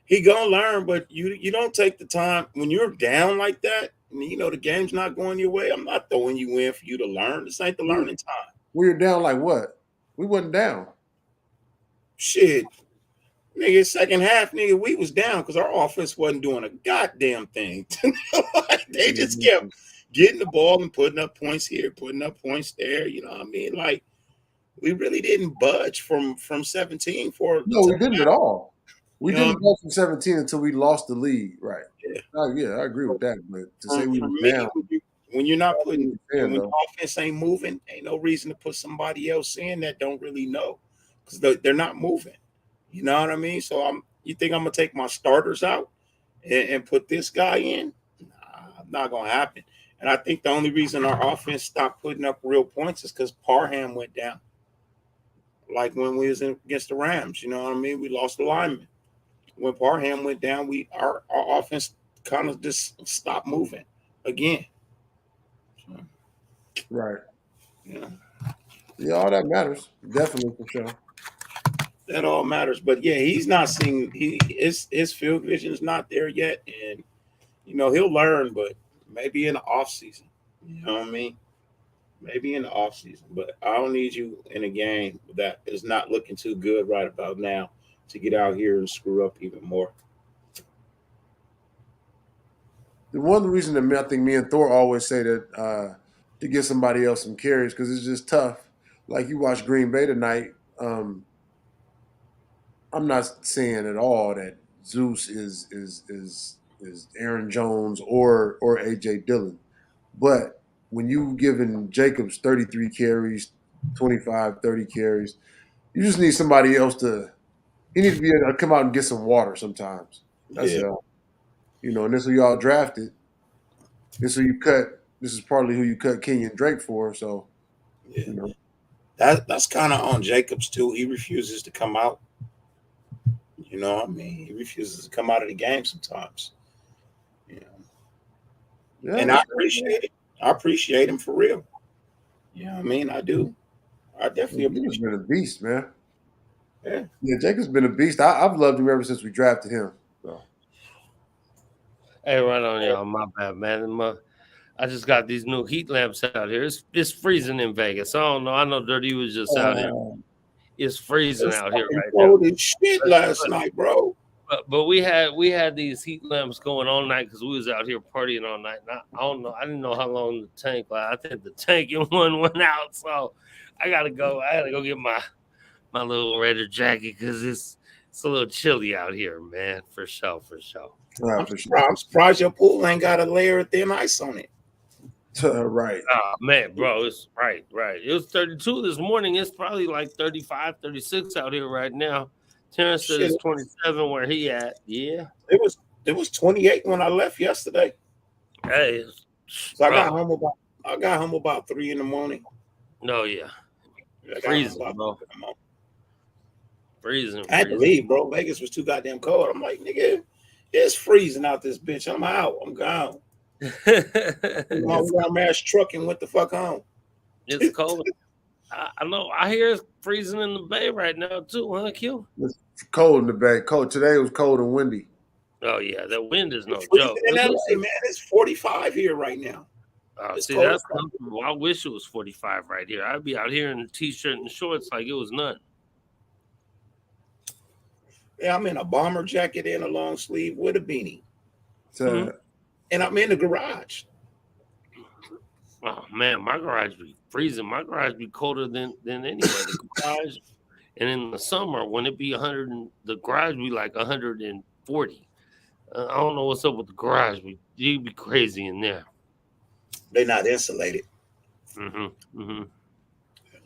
He gonna learn, but you don't take the time when you're down like that. And you know the game's not going your way. I'm not throwing you in for you to learn. This ain't the We learning time. we were down like what? We wasn't down. Shit, nigga. Second half, nigga, we was down because our offense wasn't doing a goddamn thing. Like, they just kept Mhm. getting the ball and putting up points here, putting up points there. You know what I mean? Like we really didn't budge from 17 for the No, we didn't at all. We you know, didn't go from 17 until we lost the lead. Right. yeah. Yeah, I agree with that. But to say From we for was me, down, when you're not I see putting what you're saying when though. offense ain't moving, ain't no reason to put somebody else in that don't really know because they're not moving. You know what I mean? So you think I'm gonna take my starters out and put this guy in? Nah, not gonna happen. And I think the only reason our offense stopped putting up real points is because Parham went down. Like when we was against the Rams, you know what I mean? We lost the lineman. When Parham went down, our offense kind of just stopped moving again. So, Right. yeah, Yeah, all that matters. Definitely for sure. that all matters. But yeah, he's not seeing his field vision is not there yet, and you know he'll learn, but maybe in the off season. You know what I mean? Maybe in the off season. But I don't need you in a game that is not looking too good right about now to get out here and screw up even more. The one reason that I think me and Thor always say that to give somebody else some carries because it's just tough. Like you watch Green Bay tonight. I'm not saying at all that Zeus is Aaron Jones or AJ Dillon, but when you giving Jacobs 33 carries, 25, 30 carries, you just need somebody else to. He needs to be able to come out and get some water sometimes. That's Yeah, it. You know, and this is who y'all drafted. This is who you cut. This is partly who you cut Kenyon Drake for. So yeah. you know, That's kind of on Jacobs too. He refuses to come out. You know what I mean? He refuses to come out of the game sometimes. You know, yeah, and I that's appreciate it. I appreciate him for real. You know what I mean? I do. I definitely Jacob's appreciate been a beast, man. it. Yeah. Yeah, Jacob's been a beast. I've loved him ever since we drafted him. So Hey, right on, y'all. My bad, man. I just got these new heat lamps out here. It's freezing in Vegas. I don't know. I know Dirty was just out here. uh, It's freezing It's out here fucking right now. cold as shit last night, bro. But we had these heat lamps going all night because we was out here partying all night. And I don't know. I didn't know how long the tank. Like I think the tank in one went out. So I gotta go. I gotta go get my little Raider jacket because it's a little chilly out here, man. For sure, for sure. for sure. I'm surprised your pool ain't got a layer of thin ice on it. Right. Oh man, bro, it's right. It was 32 this morning. It's probably like 35, 36 out here right now. Terrence said Shit, it's 27 where he at. Yeah. it was 28 when I left yesterday. Hey, So I Bro. got home about 3 in the morning. No, yeah. I got home Freezing, about bro. 3 in the morning. Freezing, I had to freezing. leave, bro. Vegas was too goddamn cold. I'm like, nigga, it's freezing out this bitch. I'm out. I'm gone. My it's warm ass truck and went the fuck home. it's cold. I know. I hear it's freezing in the bay right now too, huh, Q? It's cold in the bay. Cold today. It was cold and windy. Oh yeah, the wind is It's no freezing joke. in At LA, least man. It's 45 here right now. It's see, cold as that's fuck. comfortable. I wish it was 45 right here. I'd be out here in a t-shirt and shorts like it was nothing. Yeah, I'm in a bomber jacket and a long sleeve with a beanie. Mhm. And I'm in the garage. Oh man, my garage be freezing. My garage be colder than anywhere. The garage, and in the summer when it be 100, and the garage be like 140. I don't know what's up with the garage, but you be crazy in there. They're not insulated. Mm-hmm.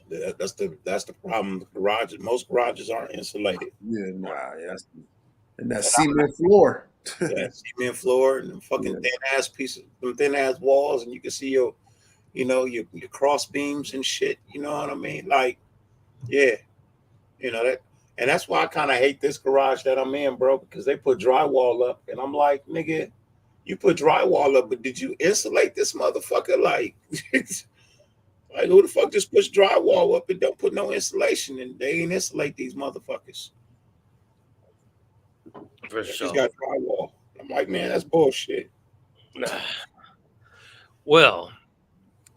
That's the problem. The garages, most garages aren't insulated. Yeah, nah, yeah. And that cement floor. Yeah, cement floor and them fucking Yeah. thin ass pieces, them thin ass walls, and you can see your cross beams and shit. You know what I mean? Like, yeah, that, and that's why I kind of hate this garage that I'm in, bro, because they put drywall up, and I'm like, nigga, you put drywall up, but did you insulate this motherfucker? Like, like who the fuck just puts drywall up and don't put no insulation, and they ain't insulate these motherfuckers? For They just sure. got drywall. I'm like, man, that's bullshit. Well,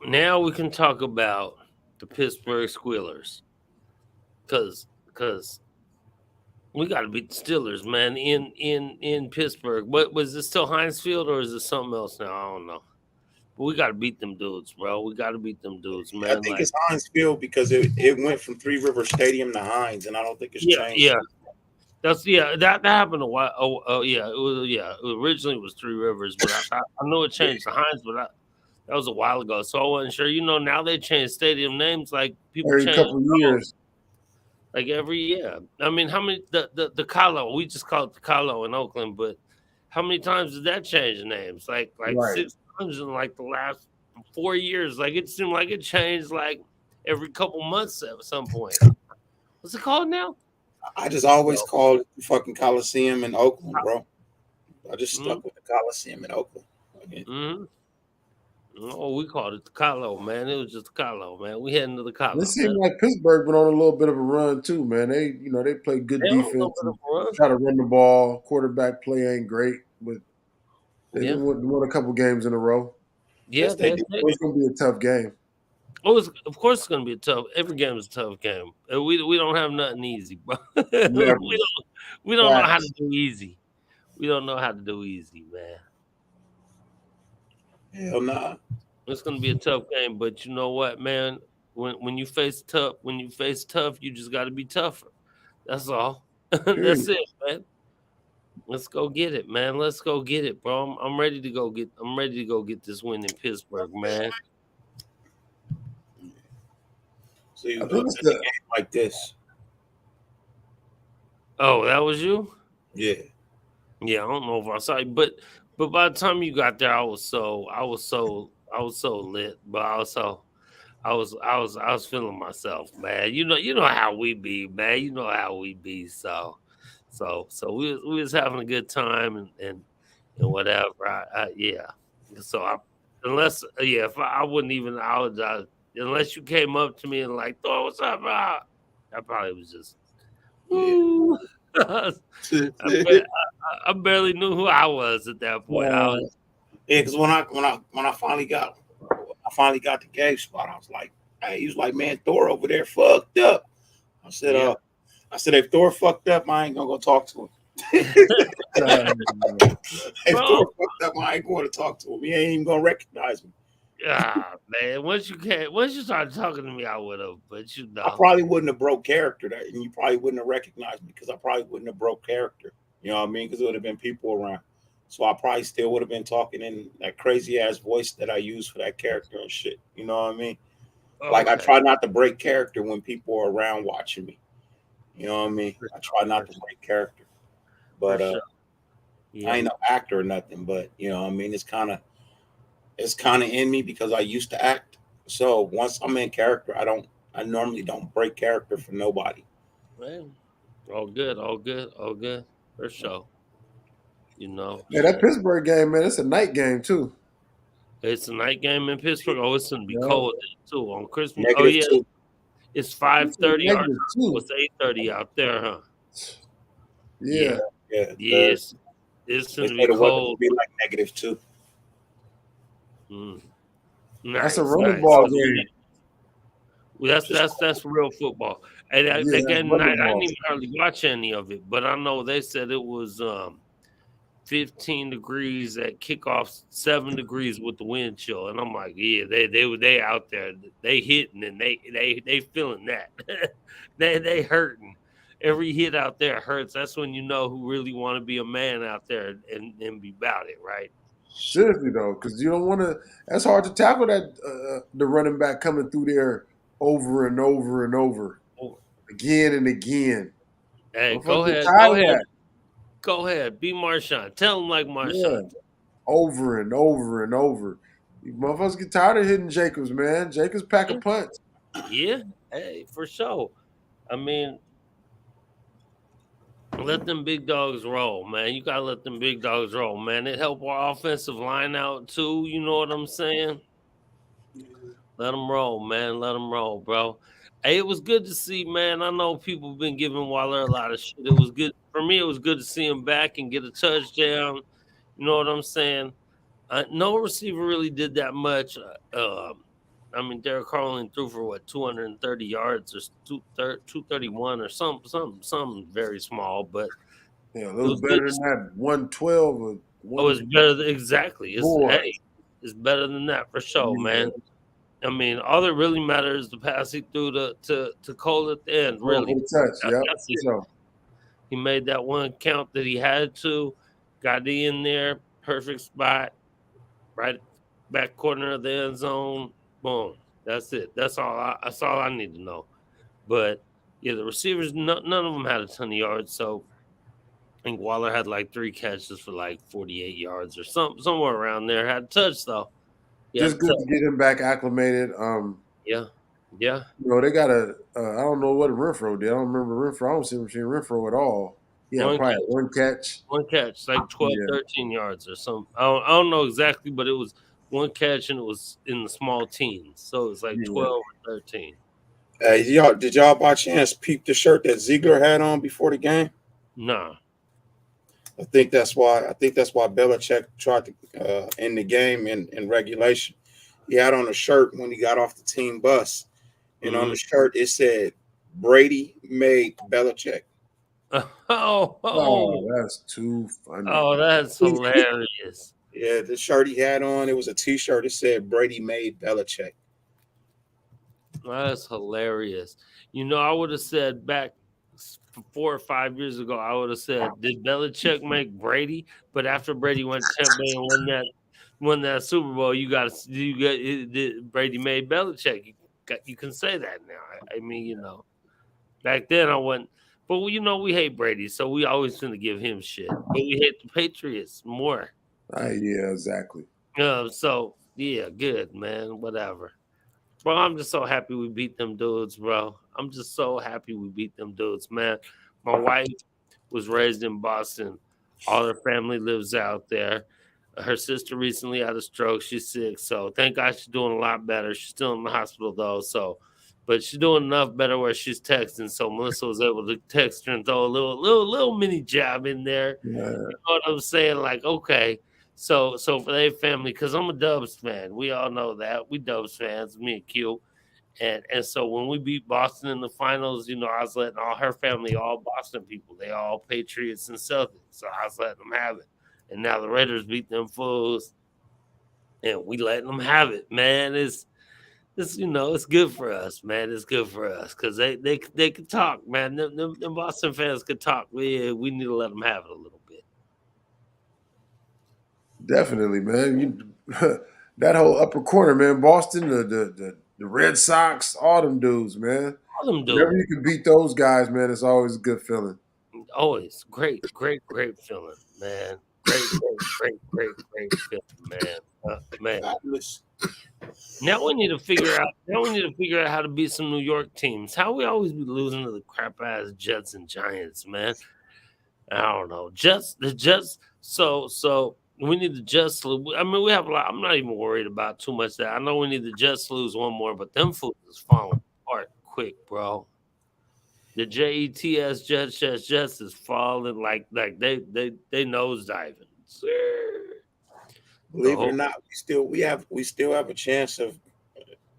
now we can talk about the Pittsburgh Squealers, cause we got to beat the Steelers, man. In Pittsburgh. What was this still Heinz Field or is it something else now? I don't know. But we got to beat them dudes, bro. We got to beat them dudes, I man. think Like, it's Heinz Field because it went from Three River Stadium to Heinz, and I don't think it's yeah, changed. yeah. That happened a while. Oh yeah, it was originally it was Three Rivers, but I know it changed to Heinz, but that was a while ago, so I wasn't sure. Now they change stadium names like people Every change couple of roads, years. like every year. I mean, how many the Calo? We just call it the Calo in Oakland, but how many times did that change names? Like Right. 6 times in like the last 4 years. Like it seemed like it changed like every couple months at some point. What's it called now? I just always No. called it the fucking Coliseum in Oakland, bro. I just Mm-hmm. stuck with the Coliseum in Oakland. Mm-hmm. Oh, we called it the Calo, man. It was just the Calo, man. We heading to the Calo. It seemed like Pittsburgh went on a little bit of a run too, man. They play good They on a little defense bit of and a run. try to run the ball. Quarterback play ain't great, but they Yeah, won a couple games in a row. yeah. Yes, they They, did. they, It's gonna be a tough game. of course, it's gonna be a tough. Every game is a tough game. We don't have nothing easy, bro. Never. We don't know how to Facts. do easy. We don't know how to do easy, man. Hell nah. It's gonna be a tough game, but you know what, man? When you face tough, you just got to be tougher. That's all. That's Period. it, man. Let's go get it, man. Let's go get it, bro. I'm ready to go get. I'm ready to go get this win in Pittsburgh, man. So you I look think at it's the the game like this. Oh, that was you? Yeah. Yeah, I don't know if I saw you, but by the time you got there, I was so lit, but also I was feeling myself, man. You know how we be, man. You know how we be. So we was having a good time and whatever. Yeah. So if I wouldn't even apologize unless you came up to me and like, "Oh, what's up, bro?" I probably was just, Yeah. woo. I, I barely knew who I was at that point. I uh, was, Yeah, because when I finally got the game spot, I was like, hey, he was like, man, Thor over there fucked up. I said, yeah. if Thor fucked up, I ain't gonna go talk to him. uh, If Bro, Thor fucked up, I ain't going to talk to him. He ain't even gonna recognize me. man. Once you started talking to me, I would have. But I probably wouldn't have broke character that, and you probably wouldn't have recognized me because I probably wouldn't have broke character. You know what I mean? Because it would have been people around. So I probably still would have been talking in that crazy ass voice that I use for that character and shit. You know what I mean? Like I okay. try not to break character when people are around watching me. You know what I mean? For I try not for to break character. for But sure. I Yeah. ain't no actor or nothing. But you know what I mean? It's kind of it's kind of in me because I used to act. So once I'm in character, I normally don't break character for nobody. Man, all good, all good, all good. For sure. You know, Yeah, that Pittsburgh game, man, it's a night game too. it's a night game in Pittsburgh. Oh, it's gonna be Yeah, cold there too on Christmas. Oh Negative yeah, two. it's you said 5:30 our time. -2. It's 8:30out there, huh? Yeah, Yeah, Yeah, yes. It's they gonna say be the weather cold. will be like -2. Mm, that's a nice, running nice. ball Cause we game. need, well, Just that's real football. And Yeah, that that's game tonight, running I didn't ball. even hardly watch any of it, but I know they said it was 15 degrees at kickoff, 7 degrees with the wind chill, and I'm like, yeah, they out there, they hitting and they feeling that, they hurting. Every hit out there hurts. That's when you know who really want to be a man out there and be about it, right? Seriously though, because you don't want to. That's hard to tackle that the running back coming through there over and over and over Oh, again and again. hey, Motherfuckers get tired of that. go ahead, be Marshawn. Tell him like Yeah, Marshawn. over and over and over. You motherfuckers get tired of hitting Jacobs, man. Jacobs pack a Yeah, punch. yeah, hey, for sure. I mean, let them big dogs roll, man. You gotta let them big dogs roll, man. It help our offensive line out too. You know what I'm saying? Let them roll, man. Let them roll, bro. Hey, it was good to see, man. I know people been giving Waller a lot of shit. It was good for me. It was good to see him back and get a touchdown. You know what I'm saying? No receiver really did that much. I mean, Derek Carr only threw for what 230 yards or 231 or something very small, but Yeah, a it little was good better to than that 112 or Oh, one it's better than exactly. It's more. hey, it's better than that for sure, Yeah, man. I mean, all that really matters is the pass he threw to Cole at the end. going for Really, the touch. Yep, that's for it. sure. He made that one count that he had to. Got it in there, perfect spot, right back corner of the end zone. Boom. That's it. That's all I need to know. But yeah, the receivers, none of them had a ton of yards. So I think Waller had like 3 catches for like 48 yards or somewhere around there. Had a touch though. He had a Just good touch. to get him back acclimated. Yeah, yeah. They got a. I don't know what Renfro did. I don't remember Renfro. I don't see Renfro at all. Yeah, One probably catch, one catch. one catch, like 12, Yeah, 13 yards or something. I don't know exactly, but it was one catch and it was in the small teens. So it was like yeah. 12 or 13. Y'all, did y'all by chance peep the shirt that Ziegler had on before the game? Nah. I think that's why. I think that's why Belichick tried to end the game in regulation. He had on a shirt when he got off the team bus, and on Mm-hmm. the shirt it said Brady made Belichick. Oh, oh, Oh, that's too funny. oh, that's hilarious. Yeah, the shirt he had on, it was a T-shirt. It said Brady made Belichick. That's hilarious. You know, I would have said back 4 or 5 years ago, I would have said, did Belichick make Brady? But after Brady went to Tampa Bay and won that Super Bowl, Brady made Belichick. You can say that now. I mean, back then I wasn't, but we hate Brady, so we always gonna give him shit. But we hate the Patriots more. Yeah, exactly. So yeah, good man, whatever. Bro, I'm just so happy we beat them dudes, bro. I'm just so happy we beat them dudes, man. My wife was raised in Boston. All her family lives out there. Her sister recently had a stroke. She's sick. So thank God she's doing a lot better. She's still in the hospital though. But she's doing enough better where she's texting. So Melissa was able to text her and throw a little mini jab in there. Yeah, You know what I'm saying? Like, okay. So for their family, because I'm a Dubs fan. We all know that. We Dubs fans, me and Q. And so when we beat Boston in the finals, I was letting all her family, all Boston people, they all Patriots and Celtics. So I was letting them have it. And now the Raiders beat them fools, and we letting them have it, man. It's good for us, man. It's good for us because they can talk, man. Them Boston fans could talk. We need to let them have it a little bit. definitely, man. That whole upper corner, man. Boston, the Red Sox, all them dudes, man. All them Whenever dudes. you can beat those guys, man, it's always a good feeling. Always great, great, great feeling, man. Great feeling, man. Man. Fabulous. Now we need to figure out. Now we need to figure out how to beat some New York teams. How we always be losing to the crap ass Jets and Giants, man. I don't know. The Jets. So we need the Jets to lose. I mean, we have a lot. I'm not even worried about too much that. I know we need the Jets to lose one more, but them fools is falling apart quick, bro. The Jets is falling like they nosediving. Believe it or So not, we still have a chance of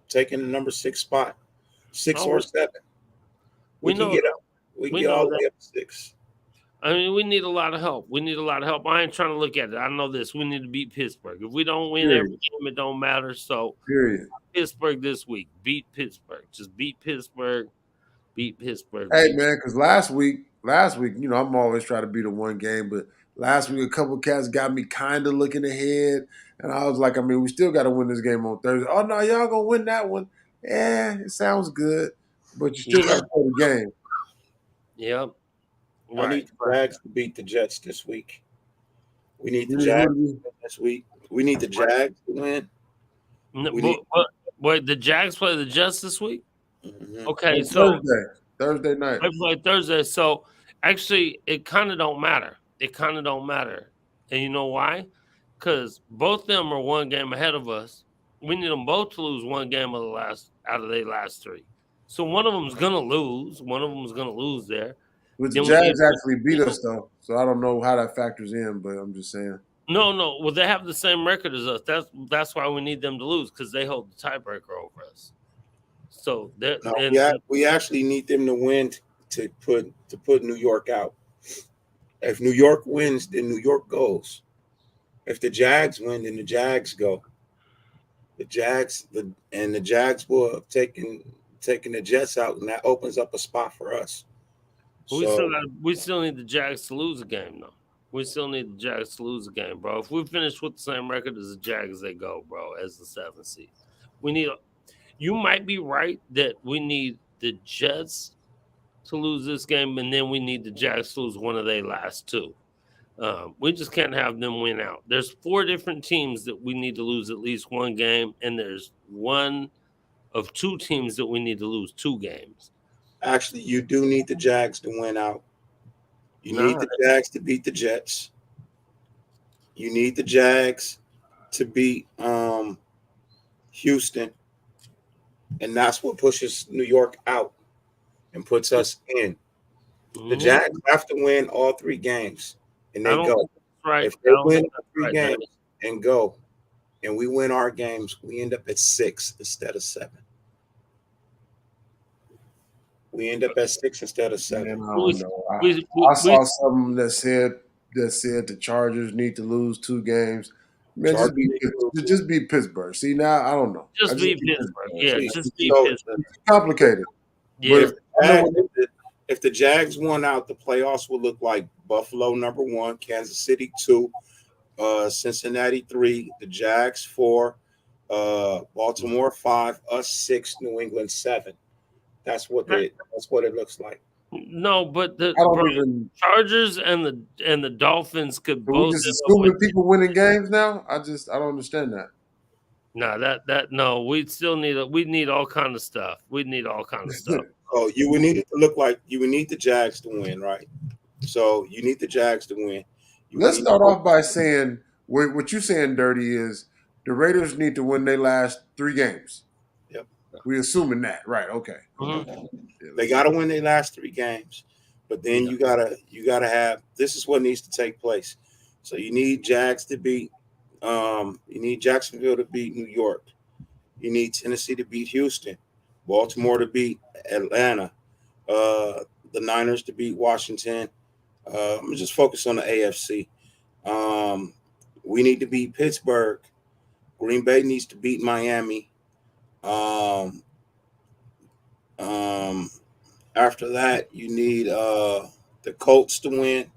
taking the number 6 spot, 6 or oh, 7. we We can know get up. We can we get know all the that. way up to 6. I mean, we need a lot of help. We need a lot of help. I ain't trying to look at it. I know this. We need to beat Pittsburgh. If we don't win every Period. game, it don't matter. So Period. Pittsburgh this week. Beat Pittsburgh. Just beat Pittsburgh. Beat Pittsburgh. Hey Beat. man, because last week, I'm always trying to beat a one game, but last week a couple cats got me kind of looking ahead, and I was like, I mean, we still got to win this game on Thursday. Oh no, y'all gonna win that one? Yeah, it sounds good, but you still got Yeah. to play the game. Yep. I Right. need the Jags to beat the Jets this week. We need the You need who Jags to to be? win this week. We need the Jags to win. We need Wait, the Jags play the Jets this week? mhm. Okay, On so Thursday night. they play Thursday. So actually, it kind of don't matter. It kind of don't matter. And you know why? Because both of them are one game ahead of us. We need them both to lose one game of the last out of their last 3. So one of them's gonna lose. One of them's gonna lose there. But the Then we need Jags actually beat us though, so I don't know how that factors in. But I'm just saying. no. Well, they have the same record as us. That's why we need them to lose because they hold the tiebreaker over us. So they're No, and we actually need them to win to put New York out. If New York wins, then New York goes. If the Jags win, then the Jags go. The Jags will have taken the Jets out, and that opens up a spot for us. So we still need the Jags to lose a game though. We still need the Jags to lose a game, bro. If we finish with the same record as the Jags, they go, bro, as the 7th seed. We need. You might be right that we need the Jets to lose this game, and then we need the Jags to lose one of their last 2. We just can't have them win out. There's 4 different teams that we need to lose at least one game, and there's one of 2 teams that we need to lose 2 games. actually, you do need the Jags to win out. You need Nah, the Jags to beat the Jets. You need the Jags to beat Houston, and that's what pushes New York out and puts us in. The Jags have to win all 3 games, and I they don't go. think that's right. If I they don't win think all that's 3 right, games Danny. and go, and we win our games, we end up at 6 instead of 7. We end up at 6 instead of Man, 7. I We, don't know. I we saw something that said the Chargers need to lose 2 games. Man, Chargers need to lose. just beat Pittsburgh. See now, I don't know. I just just beat beat Pittsburgh. Pittsburgh. Yeah, See, just beat so Pittsburgh. It's complicated, Yeah. if but I know if the Jags won out, the playoffs will look like Buffalo number 1, Kansas City 2, Cincinnati 3, the Jags 4, Baltimore 5, us 6, New England 7. That's what it looks like. No, but the I don't bro, even. Chargers and the Dolphins could Are we both just end up with. assuming people winning games now? I don't understand that. No, that no. We still need we need all kind of stuff. We need all kind of stuff. Oh, you would need it to look like you would need the Jags to win, right? So you need the Jags to win. You would Let's need start off by saying what you're saying, Dirty, is the Raiders need to win their last 3 games. Yep. We assuming that, right? Okay. Mhm. Yeah, They got to win their last 3 games, but then Yeah. you gotta have. This is what needs to take place. So you need Jags to beat. You need Jacksonville to beat New York. You need Tennessee to beat Houston, Baltimore to beat Atlanta, the Niners to beat Washington. I'm just focus on the AFC. We need to beat Pittsburgh. Green Bay needs to beat Miami. Um, um, After that, you need the Colts to win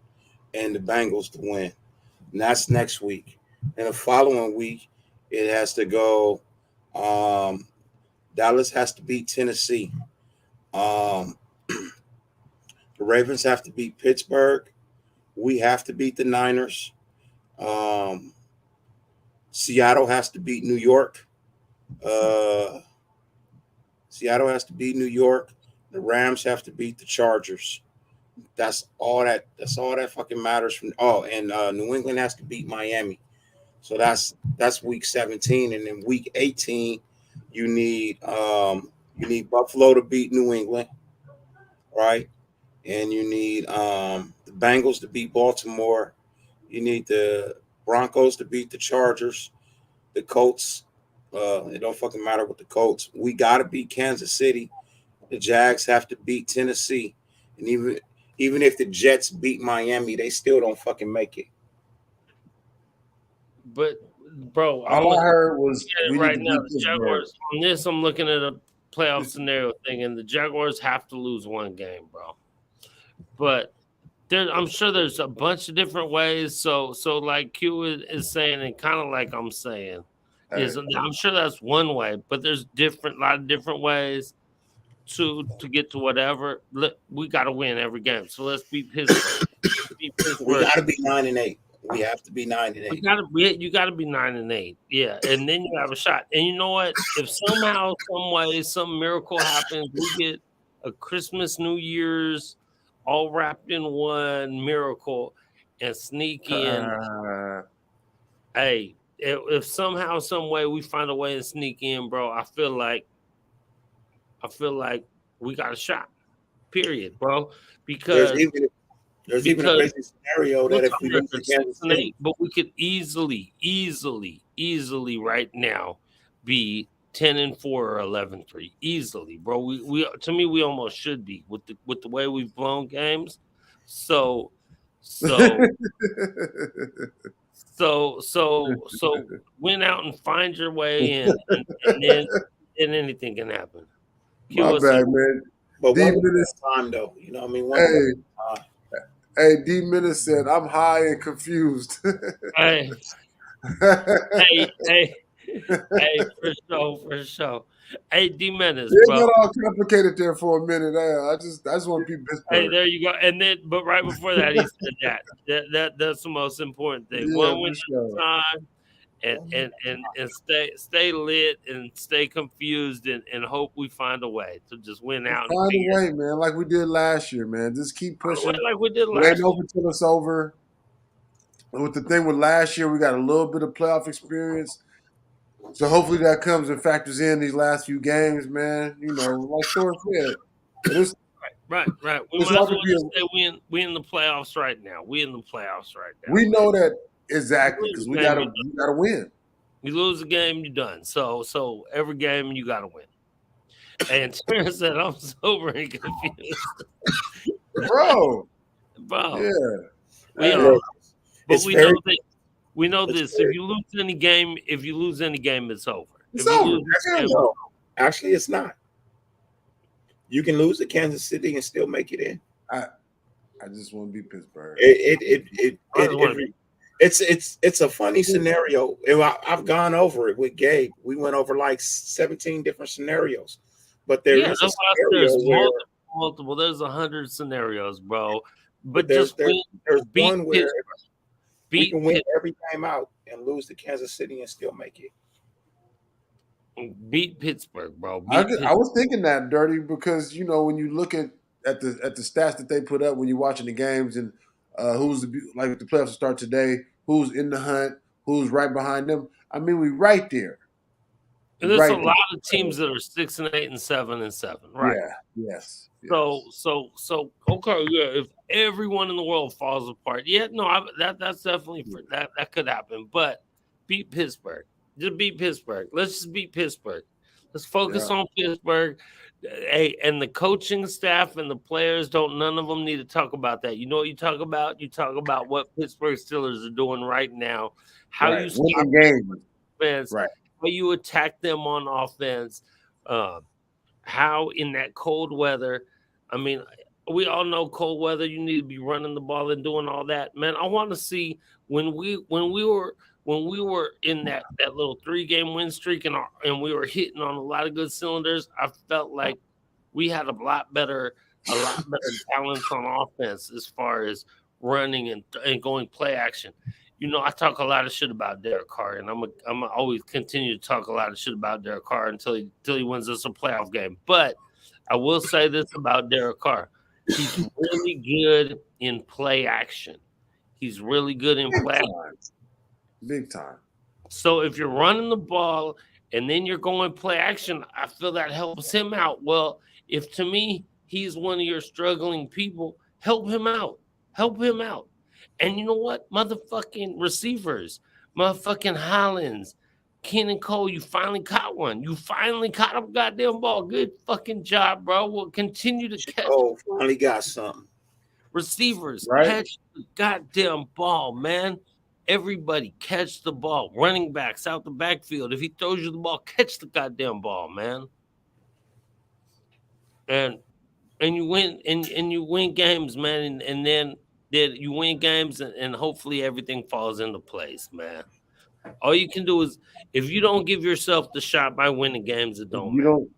and the Bengals to win. And that's next week. And the following week, it has to go. Um, Dallas has to beat Tennessee. Um, the Ravens have to beat Pittsburgh. We have to beat the Niners. Um, Seattle has to beat New York. Uh, Seattle has to beat New York. The Rams have to beat the Chargers. That's all that fucking matters from. Oh, and New England has to beat Miami. So that's week 17, and then week 18, you need Buffalo to beat New England, right? And you need the Bengals to beat Baltimore. You need the Broncos to beat the Chargers. The Colts. It don't fucking matter with the Colts. We gotta beat Kansas City. The Jags have to beat Tennessee, and even if the Jets beat Miami, they still don't fucking make it. But bro, I'm All I looking heard was at we it need right to now. beat The Pittsburgh. Jaguars on this, I'm looking at a playoff scenario thing, and the Jaguars have to lose one game, bro. But I'm sure there's a bunch of different ways. So like Q is saying, and kind of like I'm saying, Hey, is I'm sure that's one way, but there's lot of different ways to get to whatever. We got to win every game. So let's beat Pittsburgh. Beat We Pittsburgh. gotta be 9-8. We have to be 9-8. You gotta be 9-8. Yeah, and then you have a shot. And you know what? If somehow, some way, some miracle happens, we get a Christmas, New Year's, all wrapped in one miracle, and sneak in. Hey, if somehow, some way we find a way and sneak in, bro, I feel like we got a shot. Period, bro. There's Because even there's even a because crazy scenario what's that if our we lose to record? Six Kansas and City, eight, but we could easily right now be 10-4 or 11-3. Easily, bro. We to me we almost should be with the way we've blown games. So so so win out and find your way in, and then anything can happen. Q my was bad, man. but D one game Minutes, at a time, though. You know what I mean? One game hey, at a time. hey, D Minutes said I'm high and confused. hey hey hey for sure. Hey D Menace, It bro. got all complicated there for a minute. I just want to be Hey, Pittsburgh. there you go. And then, but right before that, he said that's the most important thing. Yeah, One win for at sure. a time, and stay lit and stay confused and hope we find a way to just win Just out and find a figure way, man, like we did last year, man. Just keep out a way pushing. like we did It ain't last year. over till it's over. And with the thing with last year, we got a little bit of playoff experience. So hopefully that comes and factors in these last few games, man. You know, like Thor said, it is Right. We it's might as hard to well be just say we in the playoffs right now. We in the playoffs right now, we man. know that You exactly lose because a game, you we gotta win. you lose a game, you done. So every game you got to win. And Terrence said, "I'm sober and confused, Bro. bro." Yeah. We Hey, are. Look, But it's very, we know it's this. very. If you lose any game, it's over. it's If you over. lose this Hell game, no. No, actually, it's not. You can lose to Kansas City and still make it in. I I just want to be Pittsburgh. I just want to be. It's a funny scenario. I've gone over it with Gabe. We went over like 17 different scenarios, but there Yeah, is a that's why scenario there's where, multiple. There's 100 scenarios, bro. but But there's just there's there's beat one where Pittsburgh. we can Beat win Pitt, every game out and lose to Kansas City and still make it. beat Pittsburgh, bro. I Beat I Pittsburgh. was thinking that dirty because you know when you look at the stats that they put up when you're watching the games and like the playoffs start today, who's in the hunt, who's right behind them. I mean, we right there, we And there's a right lot there. of teams that are 6-8 and 7-7, right? Yeah, yes, So yes. so okay, yeah. If everyone in the world falls apart, yeah, no, that's definitely that could happen. But beat Pittsburgh, just beat Pittsburgh. Let's just beat Pittsburgh. Let's focus Yeah. on Pittsburgh. Hey, and the coaching staff and the players don't. None of them need to talk about that. You know what you talk about? You talk about what Pittsburgh Steelers are doing right now. How Right. you stop Winning games. offense. Right. How you attack them on offense. Uh, how in that cold weather, I mean, we all know cold weather, you need to be running the ball and doing all that. Man, I want to see when we were in that little 3-game win streak and we were hitting on a lot of good cylinders, I felt like we had a lot better balance on offense as far as running and going play action. I talk a lot of shit about Derek Carr, and I'm always continue to talk a lot of shit about Derek Carr until he wins us a playoff game. But I will say this about Derek Carr: he's really good in play action. He's really good in Big play. time. Big time. So if you're running the ball and then you're going play action, I feel that helps him out. Well, if to me he's one of your struggling people, help him out. Help him out. And you know what? Motherfucking receivers, motherfucking Hollins, Kenan Cole, you finally caught one. You finally caught a goddamn ball. Good fucking job, bro. We'll continue to catch. Oh, finally got something. Receivers, Right. catch the goddamn ball, man. Everybody catch the ball. Running backs out the backfield. If he throws you the ball, catch the goddamn ball, man. And you win and you win games, man. And then you win games and hopefully everything falls into place, man. All you can do is if you don't give yourself the shot by winning games, it don't You matter. don't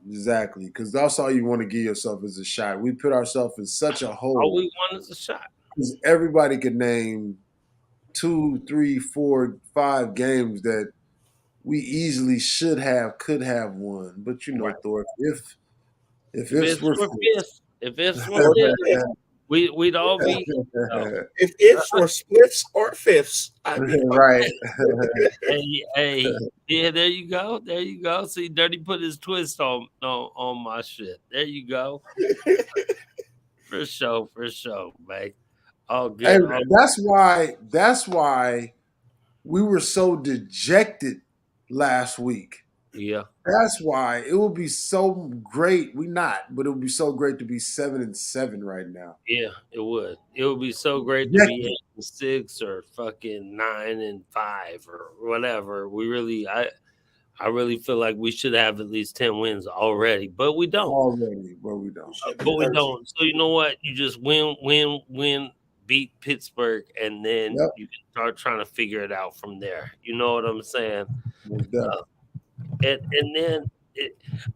exactly because that's all you want to give yourself is a shot. We put ourselves in such a All hole we want is a shot. because everybody could name 2, 3, 4, 5 games that we easily could have won. But Right. Thor, if If ifs it's were for fixed, we'd all be If ifs were splits or fifths, I'd be right. hey, yeah, there you go. There you go. See, Dirty put his twist on my shit. There you go. For sure, man. All good. Hey, all that's why we were so dejected last week. yeah. That's why it would be so great. But it would be so great to be 7-7 right now. Yeah, it would. It would be so great to be Dejected. 8-6 or fucking 9-5 or whatever. I really feel like we should have at least 10 wins already, but we don't. Already, but we don't. But we don't. So you know what? You just win, beat Pittsburgh, and then Yep. you can start trying to figure it out from there. You know what I'm saying? Most definitely. And then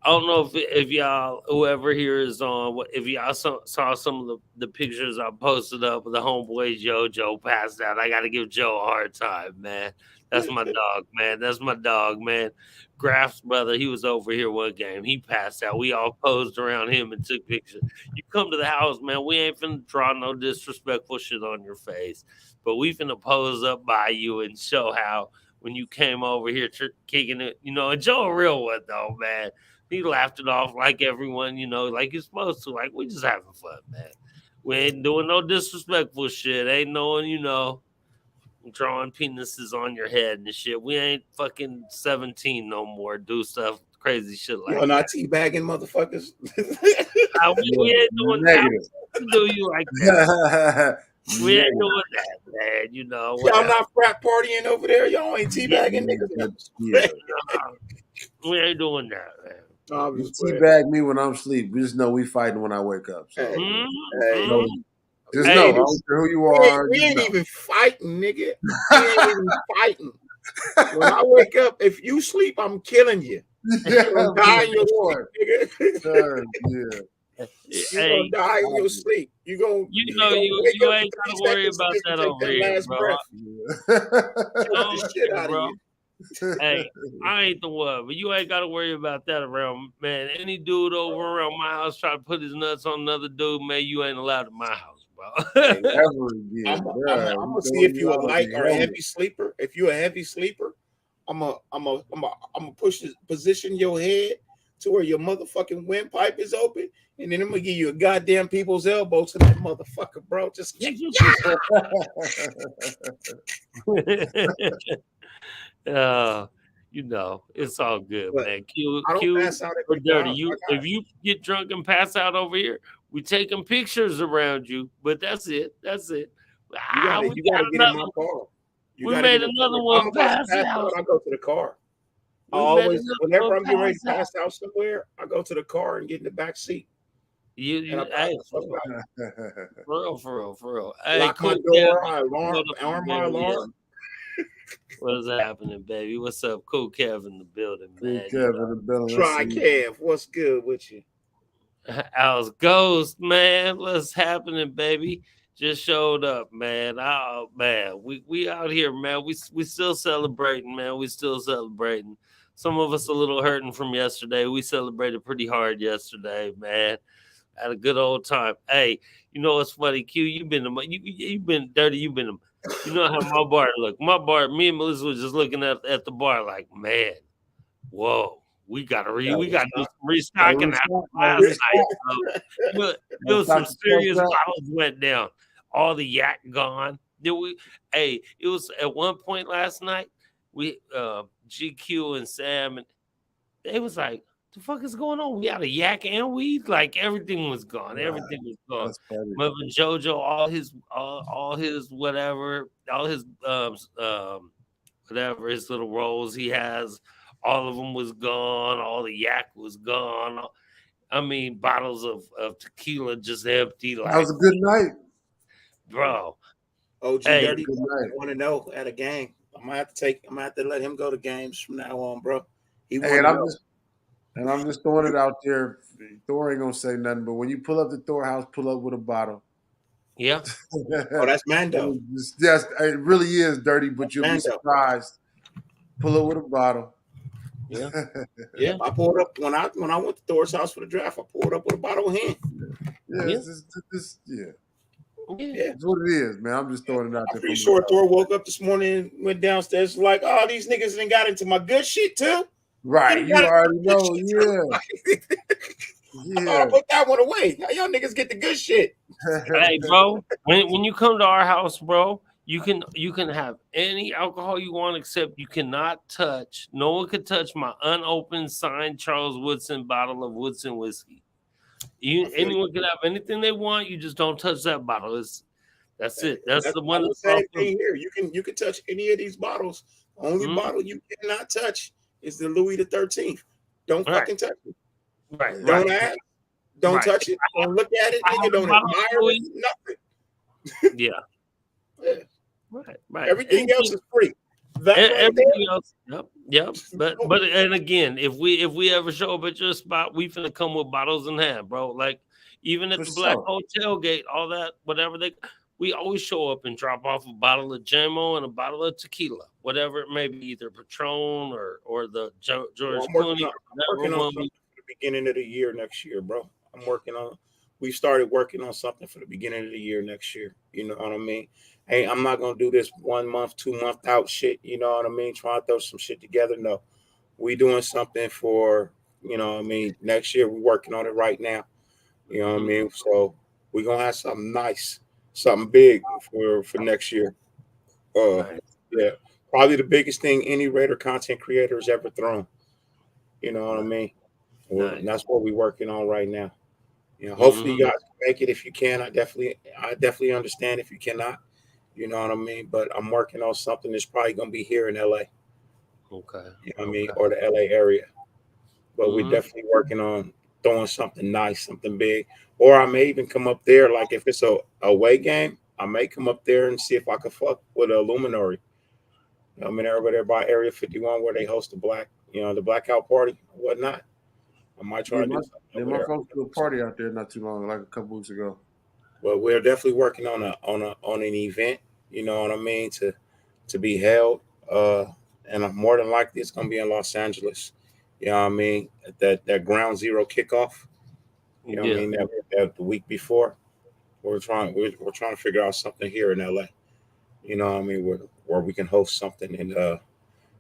I don't know if y'all whoever here is on if y'all saw some of the pictures I posted up of the homeboy JoJo passed out. I got to give Joe a hard time, man. That's my dog, man. That's my dog, man. Graf's brother, he was over here one game. He passed out. We all posed around him and took pictures. You come to the house, man. We ain't finna draw no disrespectful shit on your face, but we finna pose up by you and show how when you came over here kicking it, and Joe a real one though, man. He laughed it off like everyone, like you're supposed to. Like we just having fun, man. We ain't doing no disrespectful shit. Ain't no, drawing penises on your head and shit. We ain't fucking 17 no more. Do stuff crazy shit like Y'all not that. teabagging motherfuckers. We ain't doing that. Negative. We do you like that. We ain't doing that, man. Y'all Whatever. not frat partying over there. Y'all ain't teabagging niggas. Yeah. We ain't doing that, man. I'm You just playing. teabag me when I'm asleep. You just know we fighting when I wake up. So Hey, Mhm, hey. mhm. just Hey, know, I don't care who you are. We just ain't know. even fighting, nigga. We ain't even fighting. When I wake up, if you sleep, I'm killing you. Yeah, You're gonna die in your boy. sleep, nigga. Sure, yeah. You're Hey, gonna die in your sleep. You gonna wake you up ain't for gotta 3 worry seconds about just that to take over that here, last bro. breath. Choke Oh, the shit out of bro. you. Hey, I ain't the one, but you ain't got to worry about that around, man. Any dude over around my house try to put his nuts on another dude, man, you ain't allowed in my house, bro. Hey, Ever again, I'm bruh. gonna We see throwing if you a out of light the or a helmet. heavy sleeper. If you're a heavy sleeper, I'm gonna position your head to where your motherfucking windpipe is open, and then I'm gonna give you a goddamn people's elbow to that motherfucker, bro. Just It's all good, But man. Q, I don't Q, pass out at or dirty. McDonald's. If you get drunk and pass out over here, we taking pictures around you. But that's it. That's it. You We gotta got get in my another. car. You We gotta made get in another if I'm one about to pass pass out. out, I go to the car. I We made always, another whenever one I'm getting ready to pass out. pass out somewhere, I go to the car and get in the back seat. And I pass Hey, the fuck out. for real. Hey, Lock my cool. door, Kevin, I alarm my alarm. what is happening, baby? What's up, cool Kev in the building, Cool man? Kevin the Bill. Try Kev, what's good with you? How's Ghost, man? What's happening, baby? just showed up, man. Oh man, we out here, man. We still celebrating, man. We still celebrating. Some of us a little hurting from yesterday. We celebrated pretty hard yesterday, man. Had a good old time. Hey, you know what's funny? Q, you've been dirty. You know how my bar look. My bar. Me and Melissa was just looking at the bar like, man, whoa. We gotta do some Gotta restocking after restock. Gotta last night, restock. bro. It Gotta was some stock the stuff serious up. bottles went down. All the yak gone. Hey, it was at one point last night. We GQ and Sam and they was like, the fuck is going on? We had a yak and weed, like everything was gone. Right. Everything was gone. That's funny. Mother JoJo, all his whatever, all his whatever his little rolls he has, all of them was gone. All the yak was gone. I mean, bottles of tequila just empty. That Like, was a good night. bro, OG hey, Dirty Good night. want to know at a game. I'm gonna have to let him go to games from now on, bro. He Hey, want to know. I'm just throwing it out there. Thor ain't gonna say nothing, but when you pull up the Thor house, pull up with a bottle. yeah, Oh, that's Mando. Yes, it really is dirty, but you'll be Mando. surprised. Pull up with a bottle. yeah, Yeah, I pulled up when I went to Thor's house for the draft. I pulled up with a bottle of hand. Yeah, Yeah. Yeah, It's what it is, man. I'm just throwing it out I'm there. pretty for sure myself. Thor woke up this morning, went downstairs, like, oh, these niggas done got into my good shit too. Right, you already know, yeah. I put that one away. Now y'all niggas get the good shit. Hey, bro, when you come to our house, bro, you can have any alcohol you want, except you cannot touch. No one can touch my unopened, signed Charles Woodson bottle of Woodson whiskey. Anyone can have anything they want. You just don't touch that bottle. That's it. That's the one. The same thing here. You can touch any of these bottles. Only bottle you cannot touch is the Louis the 13th. Don't fucking touch it. Right. Don't ask. Don't touch it. Don't look at it. Nigga, don't admire it. Nothing. Yeah. Yeah. Right. Everything else is free. Everything else. Yep. But and again, if we ever show up at your spot, we finna come with bottles in hand, bro. Like even at For the Black sure. Hotel Gate, all that, whatever we always show up and drop off a bottle of JMO and a bottle of tequila, whatever it may be, either Patron or the George Clooney. I'm working on something for the beginning of the year next year, bro. We started working on something for the beginning of the year next year. You know what I mean? Hey, I'm not gonna do this 1 month, 2 month out shit. You know what I mean? Trying to throw some shit together. No, we doing something for, you know what I mean, next year. We're working on it right now. You know what I mean? So we're gonna have something nice, something big for next year. Yeah, probably the biggest thing any Raider content creator has ever thrown. You know what I mean? And that's what we're working on right now. You know, hopefully you guys can make it if you can. I definitely understand if you cannot. You know what I mean? But I'm working on something that's probably gonna be here in LA. Okay. You know what I mean? Or the LA area. But we're definitely working on throwing something nice, something big. Or I may even come up there, like if it's a away game, I may come up there and see if I can fuck with a Luminary. You know, I mean, over there by Area 51 where they host the blackout party or whatnot. I might try to do something. My folks threw a party out there not too long, like a couple weeks ago. Well, we're definitely working on an event, you know what I mean, to be held. And more than likely it's gonna be in Los Angeles. You know what I mean? That ground zero kickoff. You know what I mean? That the week before. We're trying to figure out something here in LA. You know what I mean, where we can host something and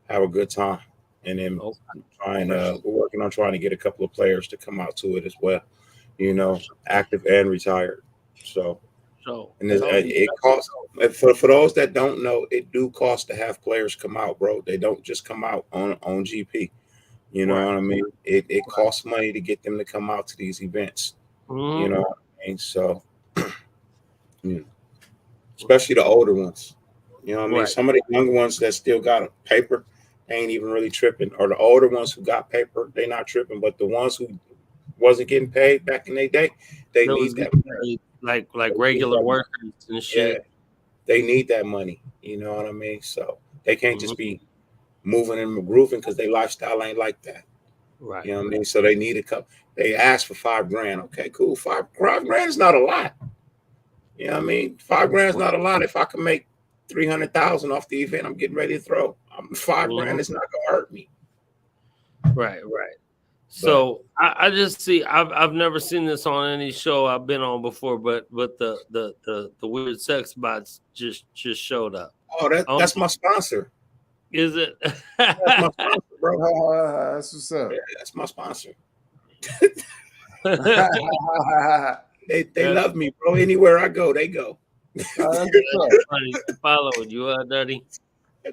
have a good time. And then we're working on trying to get a couple of players to come out to it as well. You know, active and retired. And it costs for those that don't know, it do cost to have players come out, bro. They don't just come out on GP. You know what I mean? It costs money to get them to come out to these events. You know what I mean? So, especially the older ones. You know what I mean? Some of the younger ones that still got a paper ain't even really tripping, or the older ones who got paper, they not tripping. But the ones who wasn't getting paid back in their day, they need that money. Like regular workers and shit. Yeah, they need that money. You know what I mean? So they can't just be moving and grooving because their lifestyle ain't like that. Right. You know what I mean? So they need a couple. They ask for $5 grand. Okay, cool. $5 grand is not a lot. You know what I mean? $5 not a lot. If I can make 300,000 off the event, I'm getting ready to throw. $5 is not gonna hurt me. Right, right. But So I just see I've never seen this on any show I've been on before, but the weird sex bots just showed up. oh, that's my sponsor. Is it? That's my sponsor, bro. That's what's up. Yeah, that's my sponsor. That's They love me, bro. Anywhere I go, they go. That's what's up. funny. Following you, Dirty.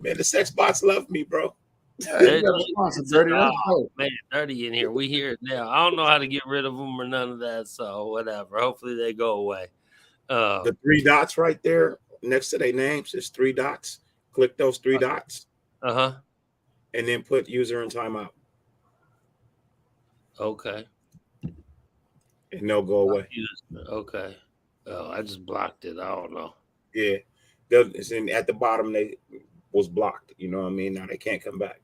Man, the sex bots love me, bro. Hey, you got a sponsor, Dirty. That's Oh dope. man, Dirty in here. We hear it now. I don't know how to get rid of them or none of that. So whatever. Hopefully they go away. The 3 dots right there next to their names is 3 dots. Click those 3 dots Uh-huh. and then put user in timeout, Okay. and they'll go away. Okay. Oh, I just blocked it. I don't know. Yeah, it's in at the bottom. They was blocked. You know what I mean? Now they can't come back.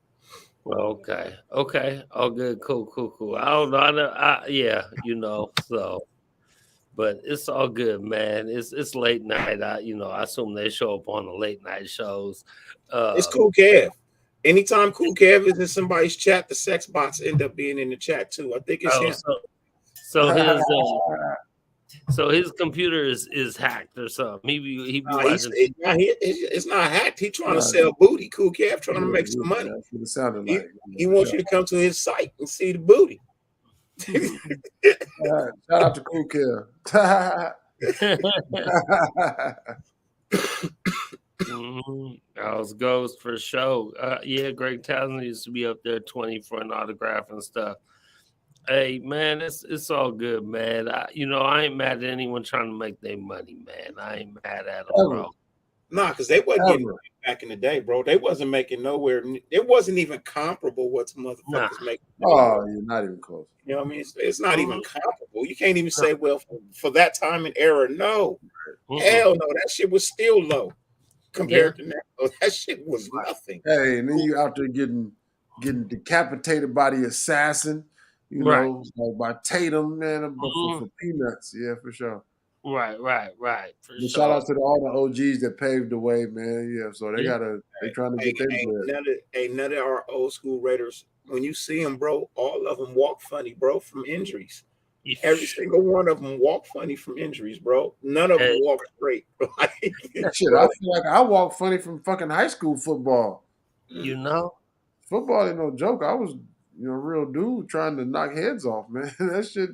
Okay. Okay. All good. Cool. I don't know. Yeah, so but it's all good, man. It's late night. I assume they show up on the late night shows. It's Cool Kev. Anytime Cool Kev is in somebody's chat, the sex bots end up being in the chat too. I think it's him. So his computer is hacked or something. He be watching. It's not hacked. He's trying to sell booty. Cool Kev trying to make some money. That's what it sounded He, like. he wants you to come to his site and see the booty. Shout out to Cool Kev. Those Ghost for show. Yeah, Greg Townsend used to be up there 20 for an autograph and stuff. Hey man, it's all good, man. I ain't mad at anyone trying to make their money, man. I ain't mad at them, bro. Nah, because they wasn't getting back in the day, bro. They wasn't making nowhere. It wasn't even comparable what some motherfuckers make. Oh, you're not even close. You know what I mean? It's not even comparable. You can't even say, well, for that time and era, no. Hell no, that shit was still low compared to now. That shit was nothing. Hey, and then you out there getting decapitated by the assassin, like by Tatum, man, for peanuts. Yeah, for sure. Right. For sure. Shout out to all the OGs that paved the way, man. Yeah, so they trying to get their bread. None of our old school Raiders, when you see them, bro, all of them walk funny, bro, from injuries. Every single one of them walk funny from injuries, bro. None of them walk straight. Shit, I feel like I walk funny from fucking high school football. Football ain't no joke. I was, a real dude trying to knock heads off, man. That shit.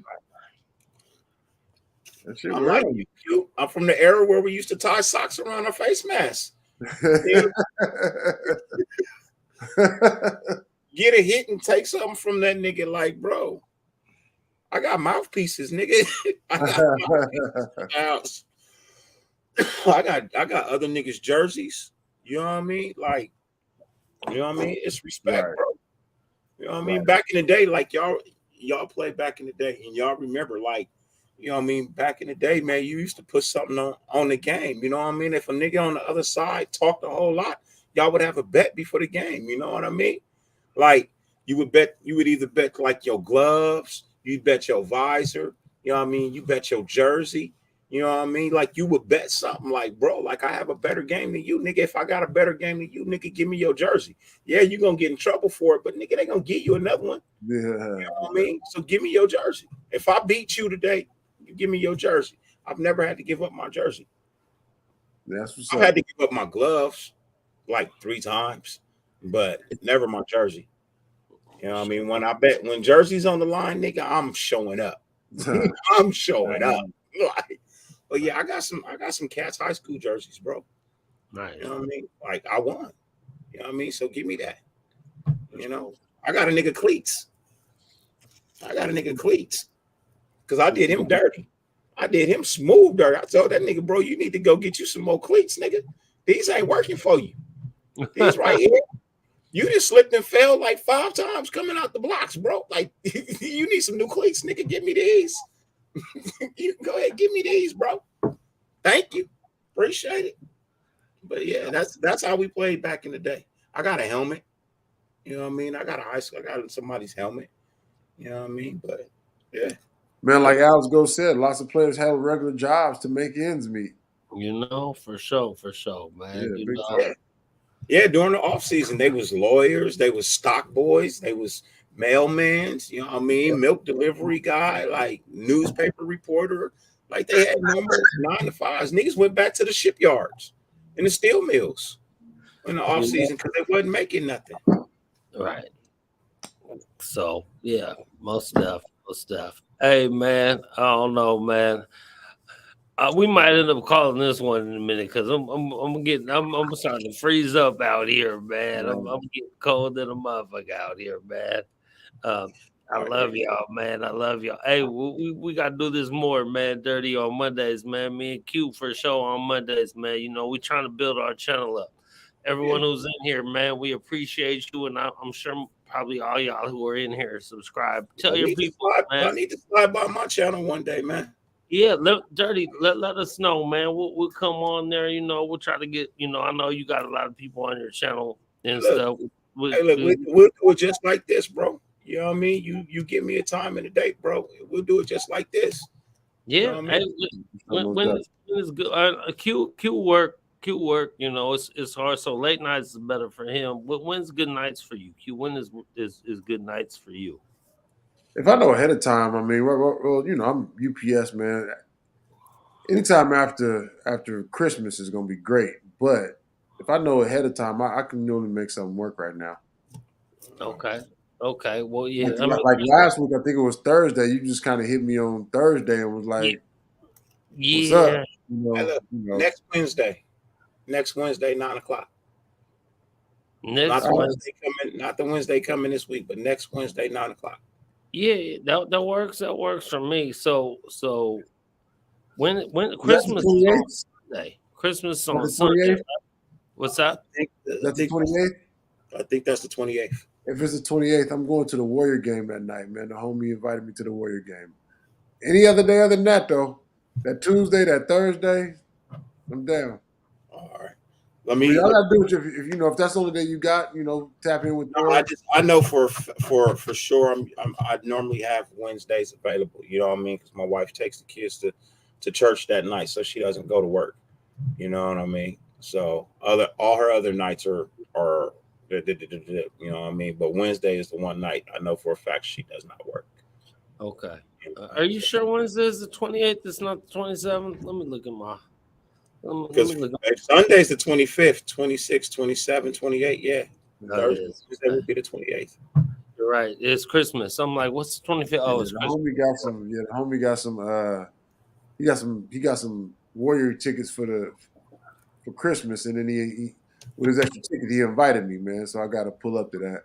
I'm like you. I'm from the era where we used to tie socks around our face masks. Get a hit and take something from that nigga, like, bro. I got mouthpieces, nigga. I got other niggas' jerseys. You know what I mean? Like, you know what I mean? It's respect, bro. You know what I mean? Back in the day, like y'all played back in the day, and y'all remember, like, you know what I mean? Back in the day, man, you used to put something on the game. You know what I mean? If a nigga on the other side talked a whole lot, y'all would have a bet before the game. You know what I mean? Like, you would either bet like your gloves, you'd bet your visor, you know what I mean? You bet your jersey, you know what I mean? Like, you would bet something like, bro, like, I have a better game than you, nigga. If I got a better game than you, nigga, give me your jersey. Yeah, you're going to get in trouble for it, but nigga, they going to give you another one. Yeah. You know what I mean? So give me your jersey. If I beat you today, you give me your jersey. I've never had to give up my jersey. That's what's I've had to give up my gloves like 3 times, but never my jersey. You know what I mean? When jersey's on the line, nigga, I'm showing up. I'm showing up. Like, but yeah, I got some Cats high school jerseys, bro. Right. You know what I mean? Like, I won. You know what I mean? So give me that. You know, I got a nigga cleats. Because I did him dirty. I did him smooth dirty. I told that nigga, bro, you need to go get you some more cleats, nigga. These ain't working for you. These right here. You just slipped and fell like 5 times coming out the blocks, bro. Like, you need some new cleats, nigga. Give me these. You go ahead, give me these, bro. Thank you. Appreciate it. But yeah, that's how we played back in the day. I got a helmet. You know what I mean? I got somebody's helmet. You know what I mean? But yeah. Man, like Alex Go said, lots of players have regular jobs to make ends meet. For sure, man. Yeah, You big know, time. Yeah, during the off season, they was lawyers, they was stock boys, they was mailmans, you know what I mean, milk delivery guy, like newspaper reporter. Like they had normal 9 to 5s. Niggas went back to the shipyards and the steel mills in the off you know, season because they wasn't making nothing. right. So yeah, most stuff. Hey man, I don't know, man. We might end up calling this one in a minute because I'm starting to freeze up out here, man. I'm getting cold in a motherfucker out here, man. I Oh, love y'all, man. I love y'all. Hey, we gotta do this more, man. Dirty on Mondays, man. Me and Q for sure on Mondays, man. You know, we trying to build our channel up. yeah. Everyone who's in here, man, we appreciate you, and I'm sure probably all y'all who are in here subscribe. Tell your people, man. I need to slide by my channel one day, man. Yeah, let us know, man. We'll come on there. You know, we'll try to get. You know, I know you got a lot of people on your channel and Look, stuff. hey, look, we'll do it just like this, bro. You know what I mean? You give me a time and a date, bro. We'll do it just like this. You know Yeah, what I hey, mean? when it's good, Q work. You know, it's hard. So late nights is better for him. When's good nights for you, Q? When is good nights for you? If I know ahead of time, I mean, well, you know, I'm UPS, man. Anytime after Christmas is gonna be great. But if I know ahead of time, I can normally make something work right now. Okay, okay. Well, yeah. Like, I mean, like last week, I think it was Thursday. You just kind of hit me on Thursday and was yeah, like, "What's up?" yeah. Hey, look, next Wednesday, 9 o'clock. Not Next the All right. Wednesday. Wednesday coming, not the Wednesday coming this week, but next Wednesday, 9 o'clock. Yeah, that works. That works for me. So when That's the Christmas is on 28th. Sunday. Christmas is That's on the Sunday. 28th. What's that? I That's the think 28th. I think that's the 28th. If it's the 28th, I'm going to the Warrior game that night, man. The homie invited me to the Warrior game. Any other day other than that, though, that Tuesday, that Thursday, I'm down. All right. But y'all Let gotta do it if you know if that's the only day you got, you know, tap in with no, I Thor. just I know for sure I normally have Wednesdays available. You know what I mean? Because my wife takes the kids to church that night, so she doesn't go to work. You know what I mean? So all her other nights are you know what I mean. But Wednesday is the one night I know for a fact she does not work. Okay. Are you sure Wednesday is the 28th? It's not the 27th? Let me look at my. Let Because me look at Sunday's the 25th, 26th, 27th, 28th. Yeah. that Thursday is. Tuesday will be the 28th. You're right. It's Christmas. I'm like, what's the 25th? Yeah, Oh, it's the Christmas. homie got some. Yeah, the homie got some. He got some Warrior tickets for Christmas, and then he with his extra ticket he invited me, man. So I got to pull up to that.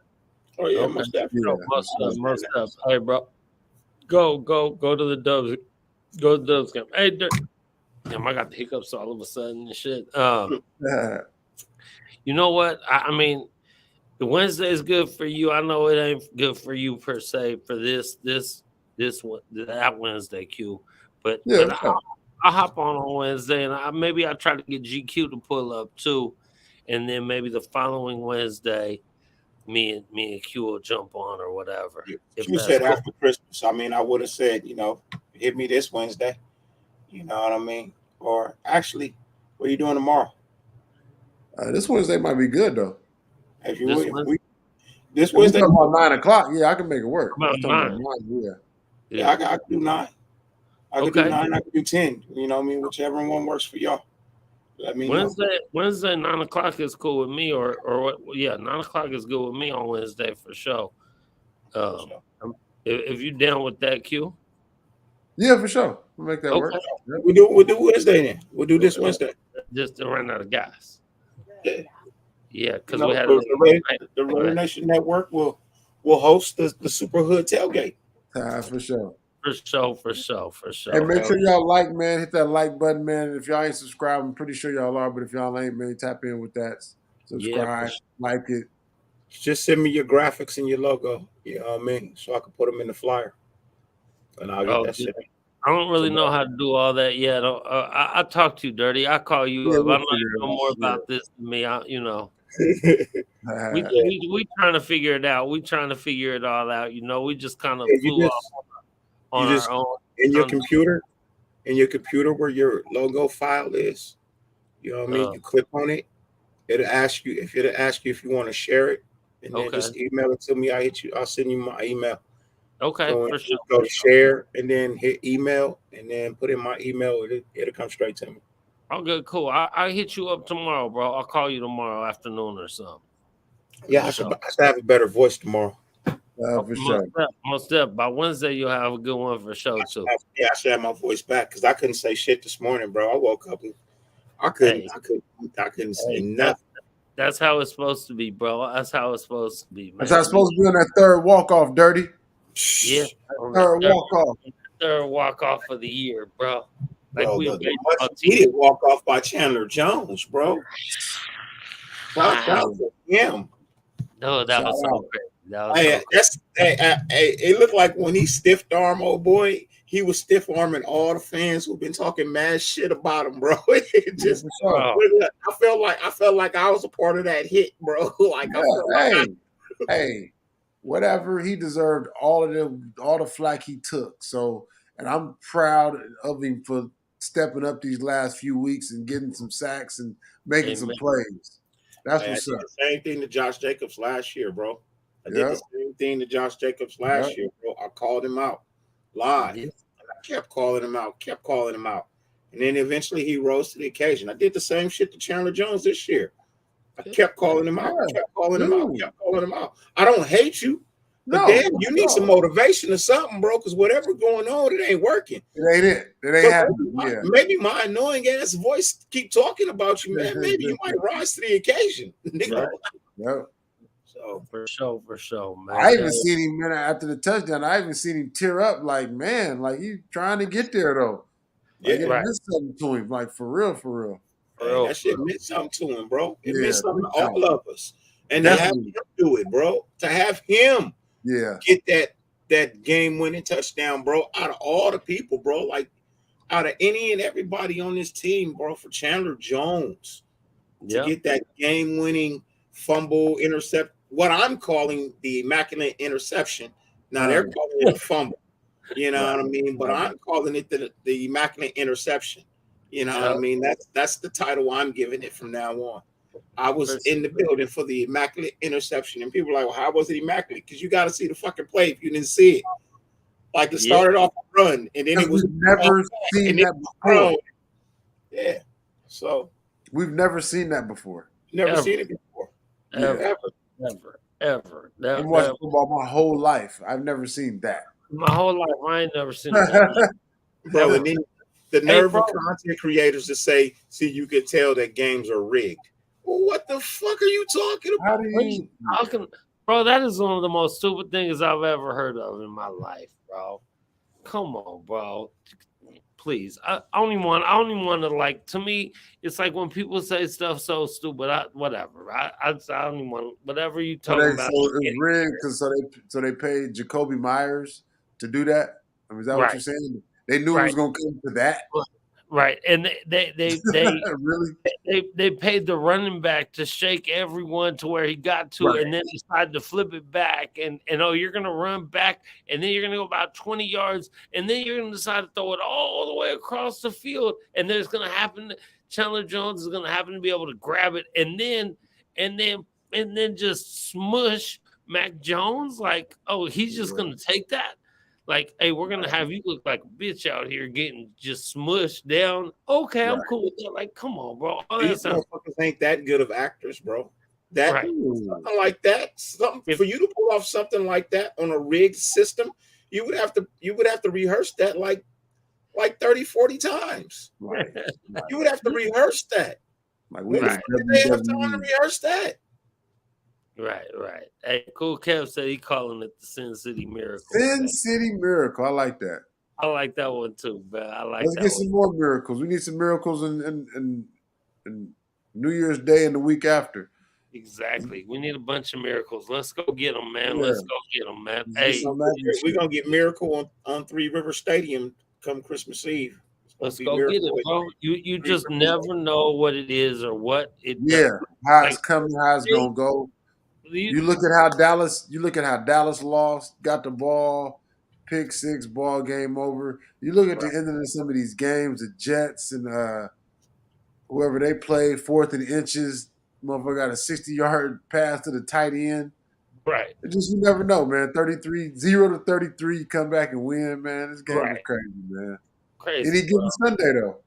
Oh yeah, Okay. most definitely. Yeah, No, most stuff. Most Most definitely. stuff. Hey, bro. Go to the Doves. Go to the Doves game. Hey, damn, I got the hiccups all of a sudden and shit. You know what? I mean, the Wednesday is good for you. I know it ain't good for you per se for this one that Wednesday Q, but yeah. What's up? I'll hop on Wednesday and maybe I try to get GQ to pull up too, and then maybe the following Wednesday, me and Q will jump on or whatever if You that's said cool. after Christmas. I mean, I would have said, hit me this Wednesday. You know what I mean? Or actually, what are you doing tomorrow? This Wednesday might be good though. If you This if Wednesday we this If we Wednesday, talking about 9 o'clock, yeah, I can make it work. If about we talking about 9. 9, yeah. yeah, Yeah. I could do 9. I could do Okay. 9. I could do 10. You know what I mean? Whichever one works for y'all. Let me know. Wednesday 9 o'clock is cool with me or what? Yeah, 9 o'clock is good with me on Wednesday for sure. For Um, sure. if you down with that, Q. Yeah, for sure. We'll make that work. Okay. Yep. We'll do Wednesday then. We'll do this Uh, Wednesday. just to run out of gas. Yeah. Yeah, You because we know, had the Raider, it. the Raider Nation Network will host the Super Hood tailgate. For sure. For Hey, sure. make Hell sure y'all like, man. Hit that like button, man. If y'all ain't subscribed, I'm pretty sure y'all are. But if y'all ain't, man, tap in with that. yeah, for Subscribe, sure. like it. Just send me your graphics and your logo. You know what I mean? So I can put them in the flyer, and I'll get Oh, that shit I don't really know tomorrow. how to do all that yet. I talk to you, Dirty. I call you Yeah, up. I we'll know figure you it know out. more about this than me. We Yeah, we trying to figure it out. We trying to figure it all out. We just kind of yeah, flew off on you our just own. in your computer, where your logo file is. You know what I mean? You click on it. It'll ask you if you want to share it, and then just email it to me. I'll send you my email. Okay, Go, for sure. go to share, and then hit email, and then put in my email. It'll come straight to me. Okay, cool. I'll hit you up tomorrow, bro. I'll call you tomorrow afternoon or something. Yeah, I should have a better voice tomorrow. For sure. Most definitely. By Wednesday, you'll have a good one for sure too. I should have my voice back because I couldn't say shit this morning, bro. I woke up and I couldn't say nothing. That's how it's supposed to be, bro. That's how it's supposed to be, man. That's how it's supposed to be on that third walk off, Dirty. Yeah, third walk off. Third walk off of the year, bro. Like bro, the much needed walk off by Chandler Jones, bro. Shout to him. No, that was so crazy. It looked like when he stiffed arm, old boy, he was stiff arming all the fans who've been talking mad shit about him, bro. I felt like I was a part of that hit, bro. Whatever, he deserved all the flack he took. So, and I'm proud of him for stepping up these last few weeks and getting some sacks and making some plays. That's what's up. The same thing to Josh Jacobs last year, bro. I did the same thing to Josh Jacobs last year, bro. I called him out live. And I kept calling him out. And then eventually he rose to the occasion. I did the same shit to Chandler Jones this year. I kept calling him out. Kept calling him out. I don't hate you. But damn, you need some motivation or something, bro, because whatever's going on, it ain't working. It ain't it. It ain't happening. Maybe my annoying ass voice keep talking about you, man. Maybe you might rise to the occasion. So for sure, man. I even seen him, man, after the touchdown. I even seen him tear up, like, man, like he trying to get there though. Like, it meant something to him, like for real. That shit meant something to him, bro. It meant something to all of us. And to have him do it, bro. To have him get that game-winning touchdown, bro, out of all the people, bro, like out of any and everybody on this team, bro, for Chandler Jones to get that game-winning fumble intercept, what I'm calling the immaculate interception. Now they're calling it a fumble, you know what I mean? But I'm calling it the immaculate interception. You know what I mean? That's the title I'm giving it from now on. I was in the building for the immaculate interception, and people are like, well, how was it immaculate? Because you got to see the fucking play if you didn't see it. Like it started off a run, and then it was never seen that before. Yeah, so we've never seen that before. Never seen it before. Ever. I've watched football my whole life. I've never seen that. My whole life, I ain't never seen that. Bro, and then the nerve of content creators to say, see, you can tell that games are rigged. Well, what the fuck are you talking about? Bro, that is one of the most stupid things I've ever heard of in my life, bro. Come on, bro. Please. I don't even want to, like, to me, it's like when people say stuff so stupid, whatever. I don't even want, whatever you talk about. So it's rigged because so they paid Jacoby Myers to do that? I mean, is that what you're saying? They knew it was going to come to that? Right, and they really they paid the running back to shake everyone to where he got to, and then decided to flip it back, and you're gonna run back, and then you're gonna go about 20 yards, and then you're gonna decide to throw it all the way across the field, and there's gonna happen. Chandler Jones is gonna happen to be able to grab it, and then just smush Mac Jones. Like, oh, he's just gonna take that. Like, hey, we're going to have you look like a bitch out here getting just smushed down. Okay, I'm cool with that. Like, come on, bro. These motherfuckers ain't that good of actors, bro. Something like that, for you to pull off something like that on a rigged system, you would have to rehearse that like 30, 40 times. Right. You would have to rehearse that. Like, they have time to rehearse that. Right. Hey, Cool Kev said he calling it the Sin City Miracle. Sin City Miracle. I like that. I like that one too, man. Let's get some more miracles. We need some miracles in New Year's Day and the week after. Exactly. We need a bunch of miracles. Let's go get them, man. Yeah. Let's go get them, man. Hey, we're going to get Miracle on Three River Stadium come Christmas Eve. Let's go get it, bro. You just never know what it is or what it how it's coming, how it's going to go. You look at how Dallas lost, got the ball, pick six, ball game over. You look at the end of some of these games, the Jets and whoever they play, 4th and inches, motherfucker got a 60-yard pass to the tight end. Right. It just, you never know, man. 0-33, you come back and win, man. This game is Right. crazy, man. Crazy. Any given Sunday, though.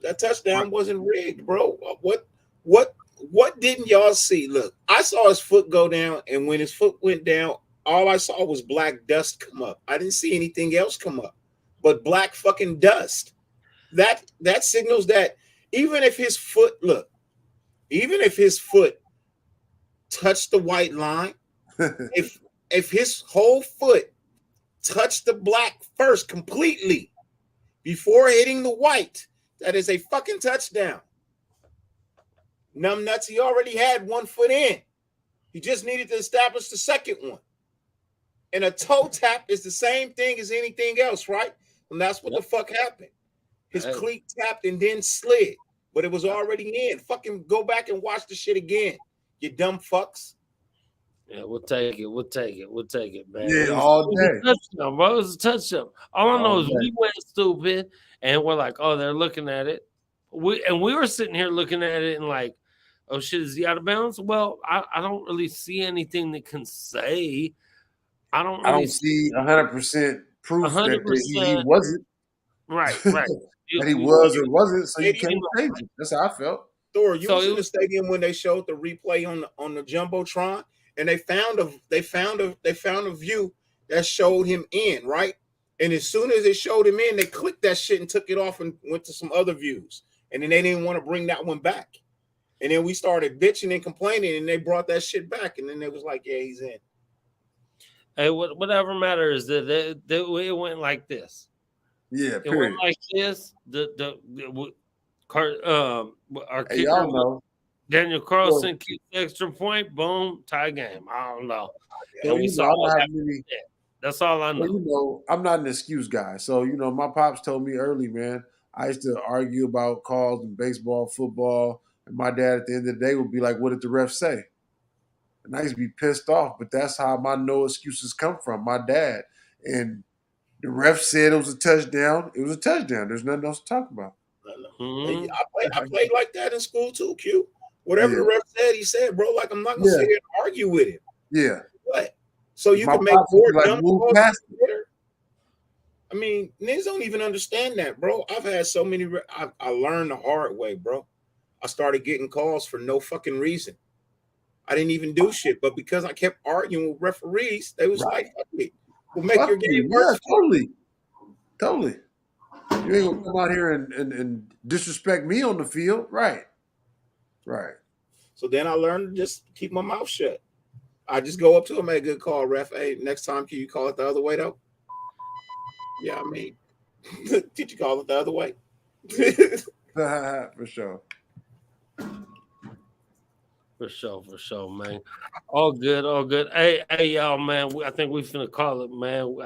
That touchdown wasn't rigged, bro. What didn't y'all see? Look, I saw his foot go down, and when his foot went down, all I saw was black dust come up. I didn't see anything else come up, but black fucking dust. That signals that even if his foot touched the white line, if his whole foot touched the black first completely before hitting the white, that is a fucking touchdown. Numbnuts, he already had 1 foot in. He just needed to establish the second one. And a toe tap is the same thing as anything else, right? And that's what the fuck happened. His cleat tapped and then slid, but it was already in. Fucking go back and watch the shit again, you dumb fucks. Yeah, we'll take it. We'll take it, man. Yeah, all day. It was a touchdown, bro. It was a touchdown. All I know is we went stupid, and we're like, oh, they're looking at it. We were sitting here looking at it and like, oh shit, is he out of bounds? Well, I don't really see anything that can say. I don't see 100% proof 100%, that he wasn't. Right. That he was or wasn't, so you can't change it. That's how I felt. Thor, you was in the stadium when they showed the replay on the jumbotron, and they found a view that showed him in, right? And as soon as they showed him in, they clicked that shit and took it off and went to some other views, and then they didn't want to bring that one back. And then we started bitching and complaining, and they brought that shit back, and then they was like, yeah, he's in. Hey, whatever matters is that it went like this. Yeah, it went like this. Our kicker, y'all know. Daniel Carlson kicked the extra point. Boom, tie game. I don't know. And we saw what happened. That's all I know. Well, I'm not an excuse guy, so my pops told me early, man. I used to argue about calls in baseball, football, and my dad at the end of the day would be like, "What did the ref say?" And I used to be pissed off, but that's how my no excuses come from, my dad. And the ref said it was a touchdown. It was a touchdown. There's nothing else to talk about. Mm-hmm. I played like that in school too, Q. Whatever the ref said, he said, bro. Like, I'm not going to sit here and argue with him. Yeah. What? So you can make more dumb calls later? I mean, niggas don't even understand that, bro. I've had so many. I learned the hard way, bro. I started getting calls for no fucking reason. I didn't even do shit, but because I kept arguing with referees, they was like, "Fuck me, we'll make your game worse." Yeah, totally. You ain't gonna come out here and disrespect me on the field, right? So then I learned to just keep my mouth shut. I just go up to him, make a good call, ref. Hey, next time, can you call it the other way though? Yeah, I mean, did you call it the other way? For sure. For sure, man. All good. Hey, y'all, man. I think we finna call it, man.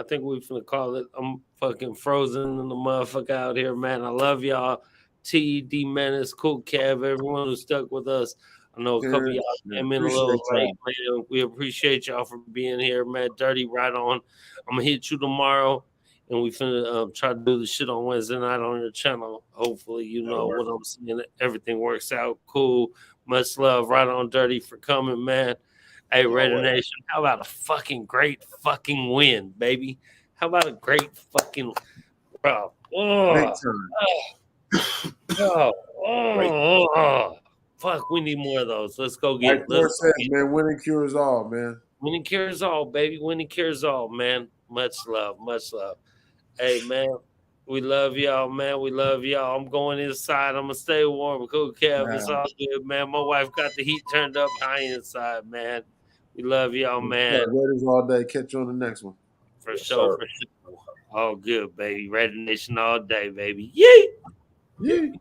I'm fucking frozen in the motherfucker out here, man. I love y'all. TD Menace, Cool Kev, everyone who stuck with us. I know a couple of y'all came in a little late, man. We appreciate y'all for being here, man. Dirty, right on. I'm gonna hit you tomorrow, and we finna try to do the shit on Wednesday night on your channel. Hopefully, you know what I'm saying. Everything works out cool. Much love, right on, Dirty, for coming, man. Hey, Raider Nation, how about a fucking great fucking win, baby? How about a great fucking bro? Fuck, we need more of those. Let's go get it. Man, winning cures all, man. Winning cures all, baby. Winning cures all, man. Much love. Hey, man. We love y'all, man. We love y'all. I'm going inside. I'm going to stay warm. Cool, Kev. It's all good, man. My wife got the heat turned up high inside, man. We love y'all, man. Raiders all day. Catch you on the next one. For sure. All good, baby. Raider Nation all day, baby. Yay!